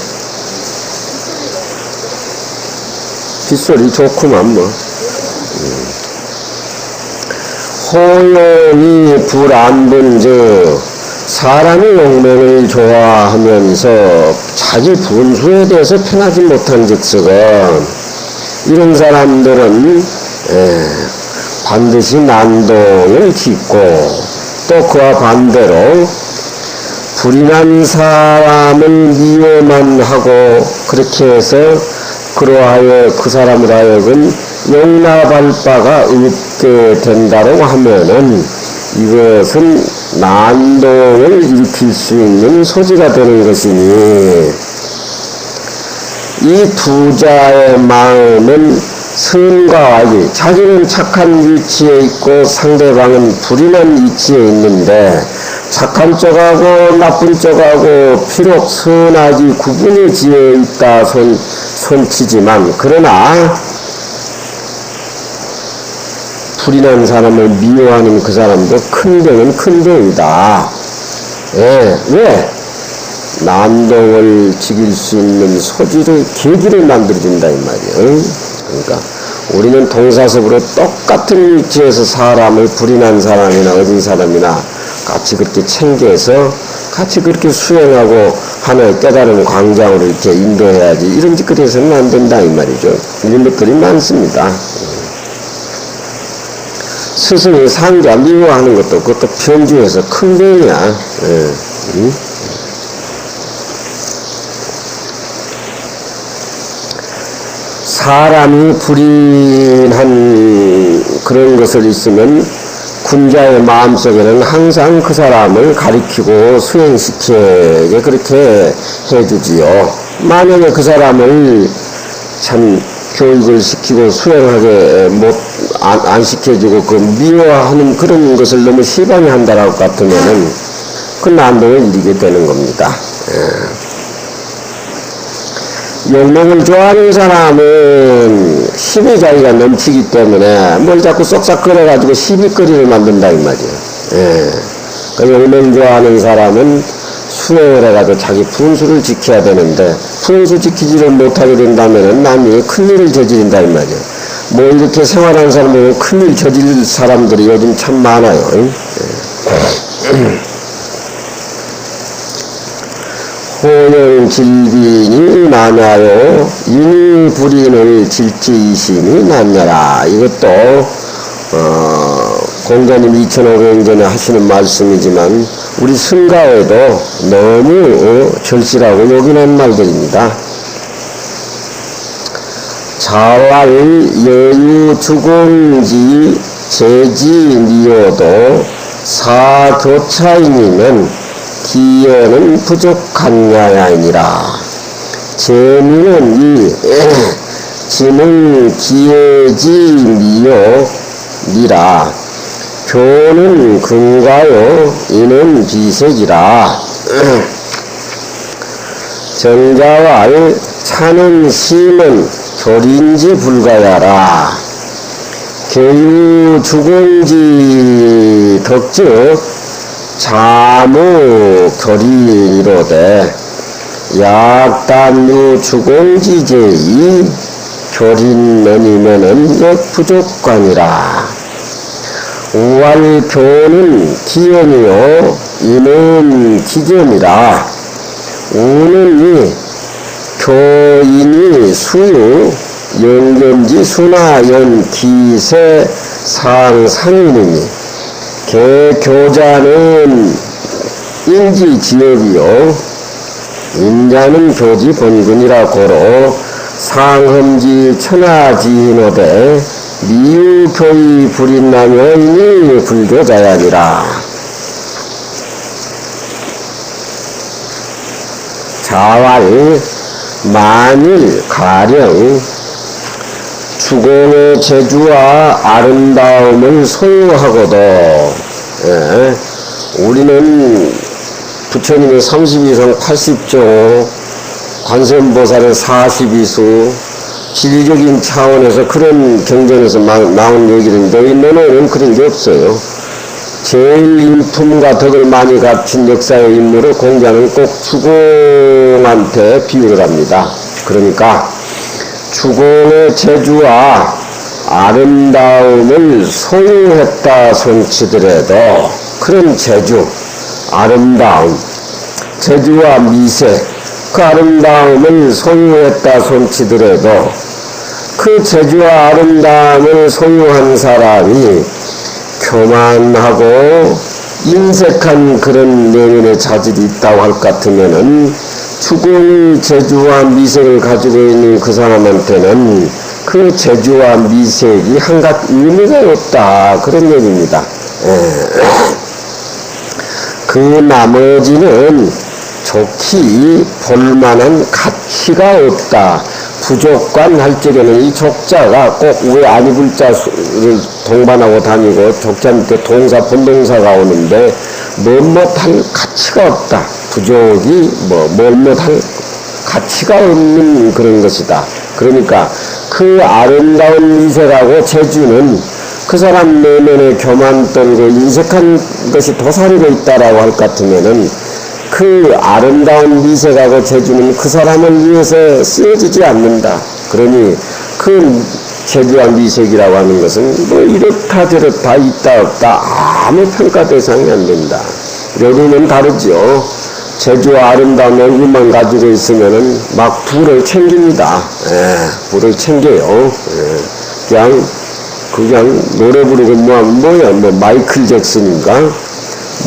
빗소리 좋구만 뭐. 호용이 불안분즉 사람이 용맹을 좋아하면서 자기 분수에 대해서 편하지 못한 즉석은 이런 사람들은 반드시 난동을 짓고 또 그와 반대로 불인한 사람을 미워만 하고 그렇게 해서 그러하여 그 사람을 하여금 용납할 바가 없게 된다고 하면은 이것은 난동을 일으킬 수 있는 소지가 되는 것이니 이 두 자의 마음은 선과 악이, 자기는 착한 위치에 있고 상대방은 불인한 위치에 있는데 착한 쪽하고 나쁜 쪽하고 비록 선악이 구분이 지어 있다 손치지만 그러나 불인한 사람을 미워하는 그 사람도 큰 병은 큰 병이다. 왜? 난동을 지킬 수 있는 소지를, 계기를 만들어준다 이 말이에요. 그러니까 우리는 동사섭으로 똑같은 위치에서 사람을 불이 난 사람이나 어진 사람이나 같이 그렇게 챙겨서 같이 그렇게 수행하고 하나의 깨달은 광장으로 이렇게 인도해야지, 이런 짓거리 해서는 안 된다 이 말이죠. 이런 것들이 많습니다. 스승이 상자 미워하는 것도 그것도 편주해서 큰 병이야. 사람이 불인한 그런 것을 있으면 군자의 마음속에는 항상 그 사람을 가리키고 수행시키게 그렇게 해주지요. 만약에 그 사람을 참 교육을 시키고 수행하게 안 시켜주고 그 미워하는 그런 것을 너무 시방이 한다라고 같으면은 그 난동을 일으키게 되는 겁니다. 욕먹을 좋아하는 사람은 시비자기가 넘치기 때문에 뭘 자꾸 쏙싹 끓여가지고 시비거리를 만든다 이 말이에요. 그 욕먹을 좋아하는 사람은 수행을 해가지고 자기 분수를 지켜야 되는데 분수 지키지를 못하게 된다면 남이 큰일을 저지른다 이 말이에요. 뭐 이렇게 생활하는 사람은 큰일 저질 사람들이 요즘 참 많아요. 호영질빈이 나냐요 인불인을 질지이심이 나냐라. 이것도 공자님 2500년 전에 하시는 말씀이지만 우리 승가에도 너무 절실하고 요긴한 말들입니다. 자왈 여유 주공지 재지 미호도 사교차이니면 기여는 부족한야야이니라. 재미는 이 지는 기여지 미요니라. 교는 근가요 이는 비색이라. 정자왈 차는 심은 교린지 불가야라. 교유 주공지 덕즉 자무 교리로되 약단유 주공지제이 교린면이면은 역부족관이라. 우활교는 기연이요 이는 기견이라. 우는 이 교인이 수유 연금지 수나연 기세 상상이니 개교자는 인지지역이요 인자는 교지 본근이라 고로 상험지 천하지인호되 미유교의 불인나면이 불교자야니라. 자왈 만일 가령 주공의 재주와 아름다움을 소유하고도 우리는 부처님의 32성 80조 관세음보살의 42수 질적인 차원에서 그런 경전에서 나온 얘기인데 너는 그런 게 없어요. 제일 인품과 덕을 많이 갖춘 역사의 인물을 공자는 꼭 주공한테 비유를 합니다. 그러니까 주공의 재주와 아름다움을 소유했다 손치더라도 그런 재주, 아름다움, 재주와 미세, 그 아름다움을 소유했다 손치더라도 그 재주와 아름다움을 소유한 사람이 교만하고 인색한 그런 내면의 자질이 있다고 할 것 같으면은 주공의 재주와 미색을 가지고 있는 그 사람한테는 그 재주와 미색이 한갓 의미가 없다, 그런 얘기입니다. 그 나머지는 좋기 볼만한 가치가 없다. 부족관 할 적에는 이 족자가 꼭 왜 아니불자를 동반하고 다니고 족자 밑에 동사 본동사가 오는데 뭐뭐할 가치가 없다. 부족이 뭐뭐할 가치가 없는 그런 것이다. 그러니까 그 아름다운 미색하고 재주는 그 사람 내면에 교만 떨고 인색한 것이 도사리고 있다라고 할 것 같으면은 그 아름다운 미색하고 재주는 그 사람을 위해서 쓰여지지 않는다. 그러니 그 재주와 미색이라고 하는 것은 뭐 이렇다 저렇다 있다 없다 아무 평가 대상이 안 된다. 여기는 다르죠. 재주와 아름다운 얼굴만 가지고 있으면은 막 부를 챙깁니다. 부를 챙겨요. 그냥 노래 부르고 뭐 마이클 잭슨인가?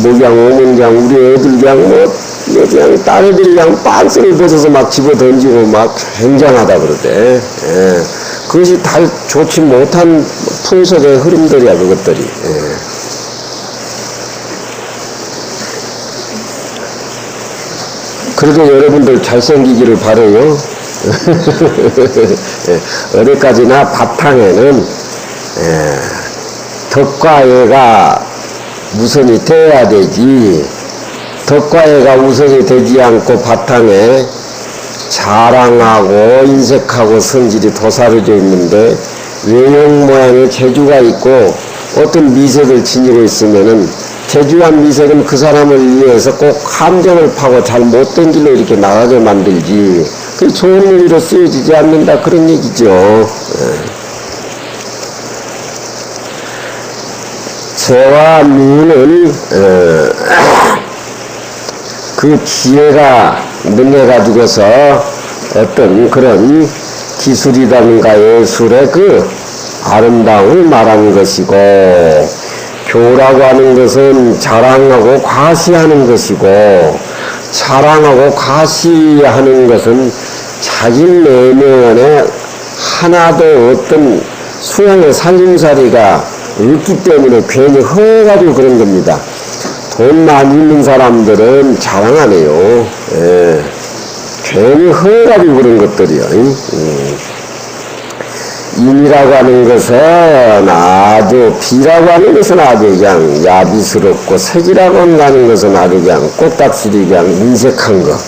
뭐 그냥 오면 그냥 우리 애들 그냥 딸애들이 그냥 빤스를 벗어서 막 집어 던지고 막 굉장하다 그러대. 그것이 다 좋지 못한 풍속의 흐름들이야, 그것들이. 그래도 여러분들 잘생기기를 바라요. 어디까지나 바탕에는 덕과 애가 우선이 돼야 되지. 덕과 애가 우선이 되지 않고 바탕에 자랑하고 인색하고 성질이 도사려져 있는데 외형 모양의 재주가 있고 어떤 미색을 지니고 있으면은 재주와 미색은 그 사람을 위해서 꼭 함정을 파고 잘 못된 길로 이렇게 나가게 만들지 그 좋은 일로 쓰여지지 않는다 그런 얘기죠. 재와 미는 그 지혜가 능해가지고서 어떤 그런 기술이라든가 예술의 그 아름다움을 말하는 것이고 교라고 하는 것은 자랑하고 과시하는 것이고 자랑하고 과시하는 것은 자기 내면에 하나도 어떤 수양의 살림살이가 없기 때문에 괜히 허가지고 그런 겁니다. 돈 많이 있는 사람들은 자랑 안 해요. 괜히 허가지고 그런 것들이요. 인이라고 하는 것은 아주 비라고 하는 것은 아주 그냥 야비스럽고 색이라고 하는 것은 아주 그냥 꽃닥슬이 그냥 인색한 거.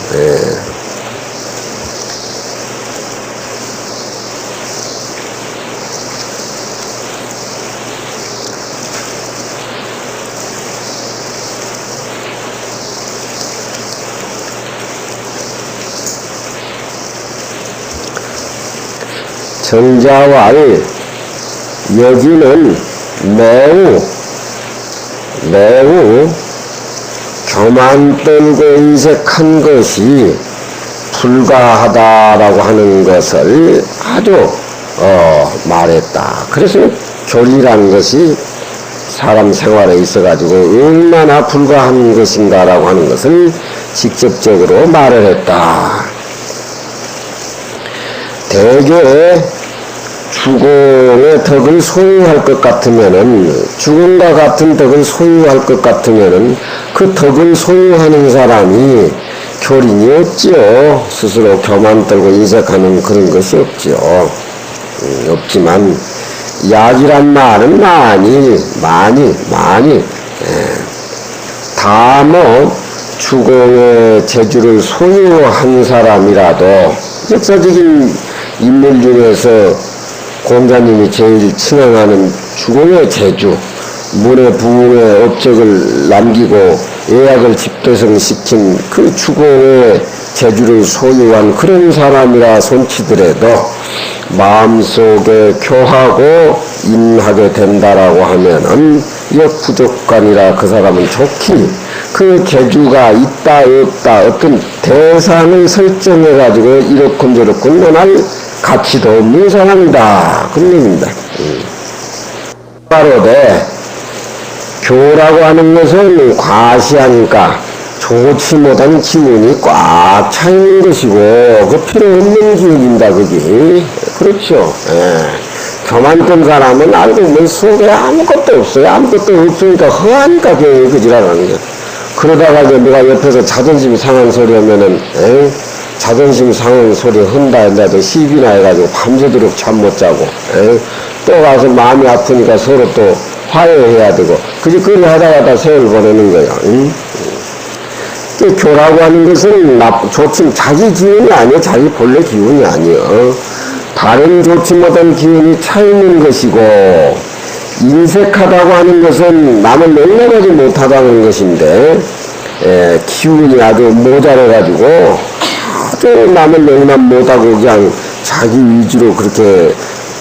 정자왈 여기는 매우 교만 떨고 인색한 것이 불가하다라고 하는 것을 아주 말했다. 그래서 교리라는 것이 사람 생활에 있어 가지고 얼마나 불가한 것인가라고 하는 것을 직접적으로 말을 했다. 대개 주공의 덕을 소유할 것 같으면은 주공과 같은 덕을 소유할 것 같으면은 그 덕을 소유하는 사람이 교린이 없지요. 스스로 교만 떨고 인색하는 그런 것이 없지요. 없지만 약이란 말은 많이 다 뭐 주공의 재주를 소유한 사람이라도 역사적인 인물 중에서 공자님이 제일 칭송하는 주공의 재주, 문의 부흥의 업적을 남기고 예약을 집대성시킨 그 주공의 재주를 소유한 그런 사람이라 손치더라도 마음속에 교하고 임하게 된다라고 하면은 역부족관이라 그 사람은 좋기 그 재주가 있다 없다 어떤 대상을 설정해 가지고 이렇군 저렇군 논할 가치도 없는 사람이다 그런 얘기입니다. 바로되 교라고 하는 것은 과시하니까 좋지 못한 기운이 꽉 차 있는 것이고 그 필요 없는 기운입니다. 그게 그렇죠. 교만된 사람은 알고 보면 속에 아무것도 없어요. 아무것도 없으니까 허하니까 괜히 그 지랄하는 거예요. 그러다가 이제 내가 옆에서 자존심 상한 소리 하면은 자존심 상한 소리 흔다 한다도 시비나 해가지고 밤새도록 잠 못 자고 또 가서 마음이 아프니까 서로 또 화해해야 되고 그지 그리 하다가 세월 보내는 거예요. 그 교라고 하는 것은 좋지 자기 기운이 아니에요. 자기 본래 기운이 아니에요. 다른 좋지 못한 기운이 차 있는 것이고 인색하다고 하는 것은 남을 놀라지 못하다는 것인데 기운이 아주 모자라가지고 아주 남을 용납 못하고 그냥 자기 위주로 그렇게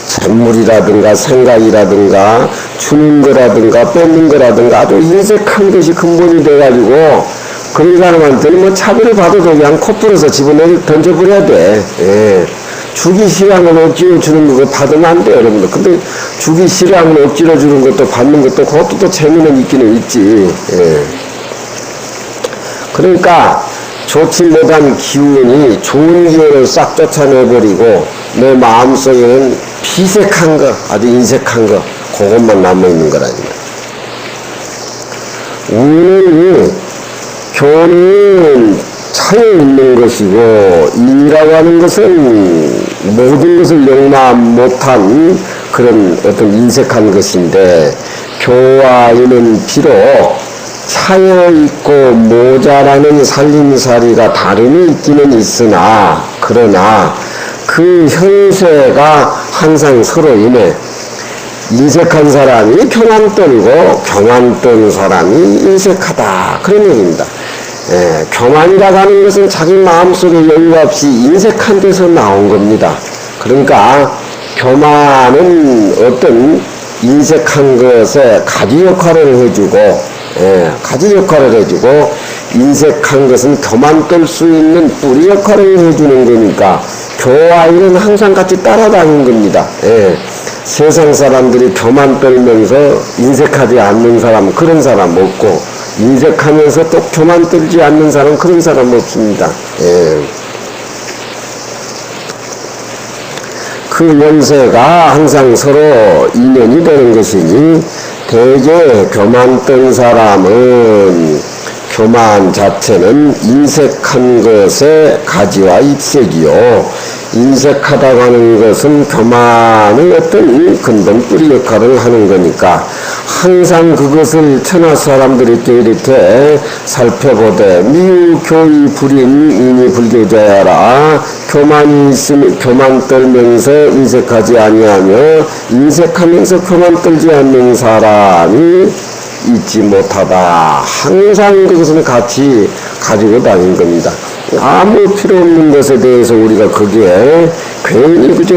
재물이라든가 생각이라든가 주는 거라든가 뺏는 거라든가 아주 인색한 것이 근본이 돼가지고 그런 사람한테는 뭐 차별을 받아도 그냥 코뿔어서 집어넣어 던져버려야 돼. 주기 싫어하는 억지로 주는 거 받으면 안 돼요, 여러분들. 근데 주기 싫어하는 억지로 주는 것도 받는 것도 그것도 또 재미는 있기는 있지. 그러니까 좋지 못한 기운이 좋은 기운을 싹 쫓아내버리고 내 마음속에는 비색한 거, 아주 인색한 거, 그것만 남아있는 거라니까. 우는 교는 차에 있는 것이고 인이라고 하는 것은 모든 것을 용납 못한 그런 어떤 인색한 것인데 교와 인은 비록 차여 있고 모자라는 살림살이가 다름이 있기는 있으나 그러나 그 현세가 항상 서로 인해 인색한 사람이 교만 떨고 교만 떤 사람이 인색하다 그런 얘기입니다. 교만이라고 하는 것은 자기 마음속에 여유 없이 인색한 데서 나온 겁니다. 그러니까 교만은 어떤 인색한 것에 가지 역할을 해주고 가지 역할을 해주고 인색한 것은 교만 떨 수 있는 뿌리 역할을 해주는 거니까 교와 인은 항상 같이 따라다니는 겁니다. 세상 사람들이 교만 떨면서 인색하지 않는 사람 그런 사람 없고 인색하면서 또 교만 떨지 않는 사람 그런 사람 없습니다. 그 연세가 항상 서로 인연이 되는 것이니 대개 교만 떤 사람은 교만 자체는 인색한 것의 가지와 입색이요 인색하다고 하는 것은 교만의 어떤 근본 뿌리 역할을 하는 거니까 항상 그것을 천하 사람들이 이렇게 살펴보되 미교의 불임 인이 불교자야라 교만이 있으면 교만 떨면서 인색하지 아니하며 인색하면서 교만 떨지 않는 사람이 있지 못하다. 항상 그것은 같이 가지고 다닌 겁니다. 아무 필요 없는 것에 대해서 우리가 거기에 괜히 그저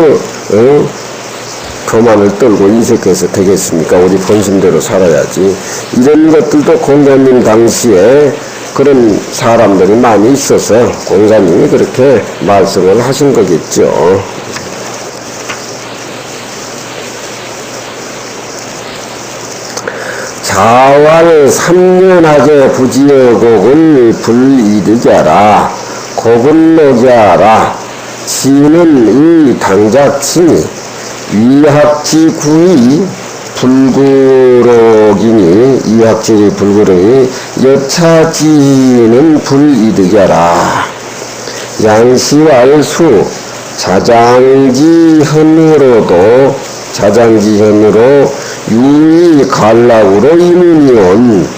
교만을 떨고 인색해서 되겠습니까? 우리 본심대로 살아야지. 이런 것들도 공자님 당시에 그런 사람들이 많이 있어서 공자님이 그렇게 말씀을 하신 거겠죠. 자활 삼년하게 부지의 곡을 불이득하라 곡은 녹여라 지는 이 당작치니 위학지 구이 불구록이니 이학지 불구록이 여차지는 불이득하라 양시왈수 자장지현으로도 자장지현으로 유의 갈락으로 이문이온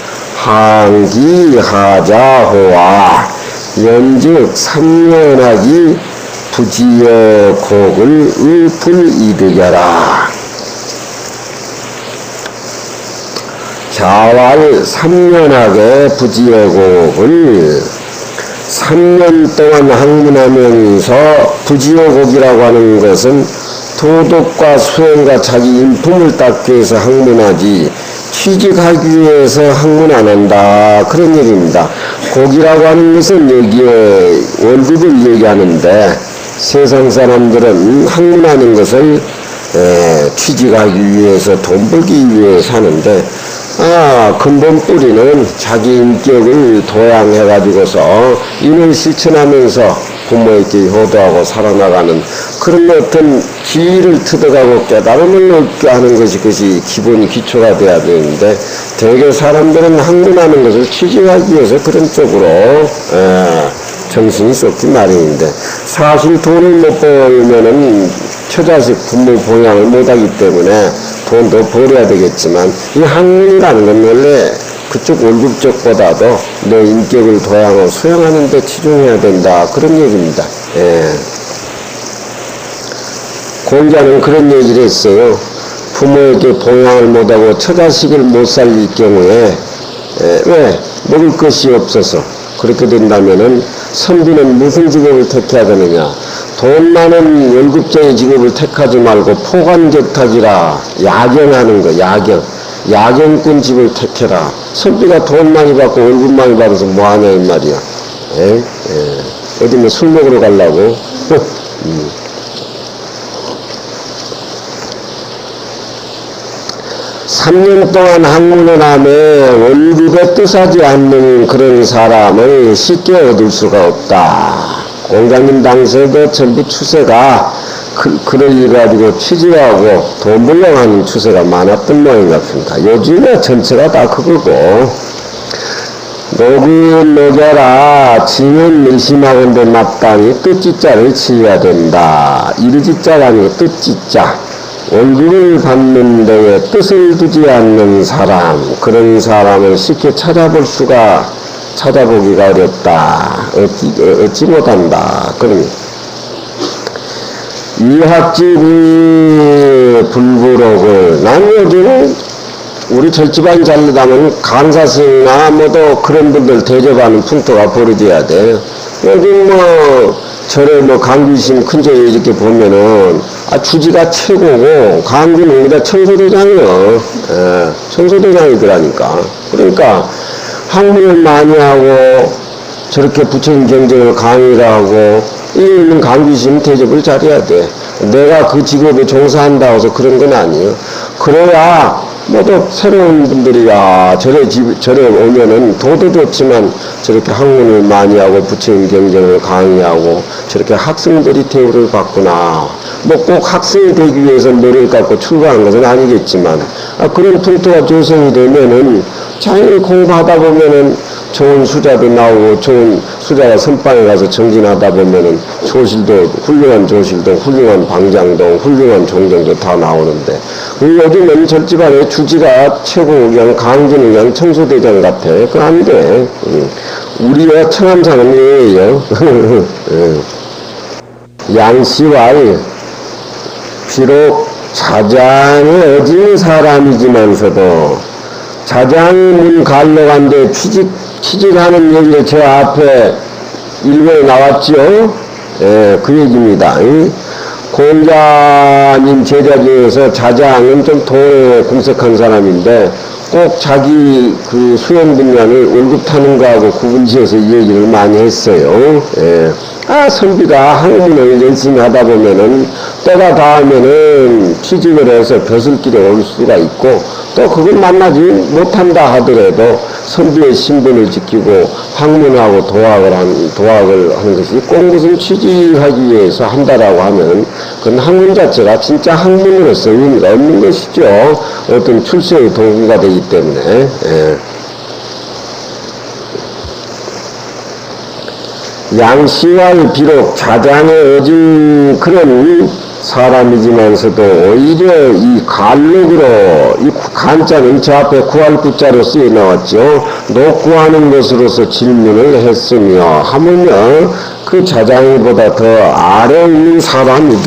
항기하자호와 연즉 삼년하기 부지여 곡을 불이득여라. 자활 3년하게 부지여 곡을 3년 동안 학문하면서 부지여곡이라고 하는 것은 도덕과 수행과 자기 인품을 닦기 위해서 학문하지 취직하기 위해서 학문 안 한다 그런 얘기입니다. 곡이라고 하는 것은 여기에 월급을 얘기하는데 세상 사람들은 학문하는 것을 취직하기 위해서 돈 벌기 위해서 하는데 근본 뿌리는 자기 인격을 도양해 가지고서 이를 실천하면서 부모에게 효도하고 살아나가는 그런 어떤 지위를 터득하고 깨달음을 얻게 하는 것이 그것이 기본 기초가 돼야 되는데 대개 사람들은 학문하는 것을 취직하기 위해서 그런 쪽으로 정신이 쏟기 마련인데 사실 돈을 못 벌면은 처자식 부모 봉양을 못하기 때문에 돈도 벌어야 되겠지만 이 학문이라는 건 원래 그쪽 월급 쪽보다도 내 인격을 도양하고 수양하는 데 치중해야 된다 그런 얘기입니다. 공자는 그런 얘기를 했어요. 부모에게 봉양을 못하고 처자식을 못 살릴 경우에 왜? 먹을 것이 없어서. 그렇게 된다면은 선비는 무슨 직업을 택해야 되느냐? 돈 많은 월급쟁이 직업을 택하지 말고 포관격탁이라 야경하는 거, 야경. 야경꾼 집을 택해라. 선비가 돈 많이 받고 월급 많이 받아서 뭐하냐 이 말이야. 어디 뭐 술 먹으러 가려고? 3년 동안 학문을 하며 월급에 뜻하지 않는 그런 사람을 쉽게 얻을 수가 없다. 공장님 당시에도 전부 추세가 그럴 일 가지고 취직하고 돈 벌려고 하는 추세가 많았던 모양 같습니다. 요즘에 전체가 다 그거고. 녹은 녹여라 징은 의심하건대 마땅히 뜻지자를 지어야 된다. 이르지자가 아니고 뜻지자. 월급을 받는 데에 뜻을 두지 않는 사람, 그런 사람을 쉽게 찾아보기가 어렵다. 얻지 못한다. 그러니 이학집이 불부록을 난 요즘 우리 절집안이 잘못하면 강사스나 뭐도 그런 분들 대접하는 풍토가 벌어져야 돼. 요즘 뭐 절에 뭐 강규심 큰절 이렇게 보면은 주지가 최고고 강규는 여기다 청소대장이요. 청소대장이더라니까. 그러니까 학문을 많이 하고 저렇게 부처님 경전을 강의를 하고 있는 강규심 대접을 잘해야 돼. 내가 그 직업에 종사한다고 해서 그런 건 아니에요. 그래야 뭐또 새로운 분들이야 절에 오면은 도도 좋지만 저렇게 학문을 많이 하고 부처님 경전을 강의하고 저렇게 학생들이 대우를 받구나. 뭐 꼭 학생이 되기 위해서 노력을 갖고 출가한 것은 아니겠지만 그런 풍토가 조성이 되면은 자연히 공부하다 보면은 좋은 수자도 나오고 좋은 수자가 선방에 가서 정진하다 보면은 훌륭한 조실도 훌륭한 방장도 훌륭한 종정도 다 나오는데 요즘은 절집안에 주지가 최고 그냥 강진은 그냥 청소대장 같아. 그건 안 돼. 우리가 청암사는 예예요. 양씨왈 비록 자장을 얻은 사람이지만서도 자장이 문 갈로간데 취직하는 얘기가 저 앞에 일본에 나왔죠. 그 얘기입니다. 공자님 제자 중에서 자장은 좀 도에 궁색한 사람인데 꼭 자기 그 수행 분야를 월급 타는 거하고 구분지어서 이 얘기를 많이 했어요. 선비가 학문을 열심히 하다 보면은 때가 닿으면은 취직을 해서 벼슬길에 올 수가 있고 또 그걸 만나지 못한다 하더라도 선비의 신분을 지키고 학문하고 도학을 하는 것이 꼭 무슨 취직하기 위해서 한다라고 하면 그건 학문 자체가 진짜 학문으로서 의미가 없는 것이죠. 어떤 출세의 도구가 되기 때문에. 양씨와의 비록 자장에 얻은 그런 사람이지만서도 오히려 이 간록으로 이 간자는 저 앞에 구할구자로 쓰여 나왔죠. 녹구하는 것으로서 질문을 했으며 하물며 그 자장이보다 더 아래 있는 사람이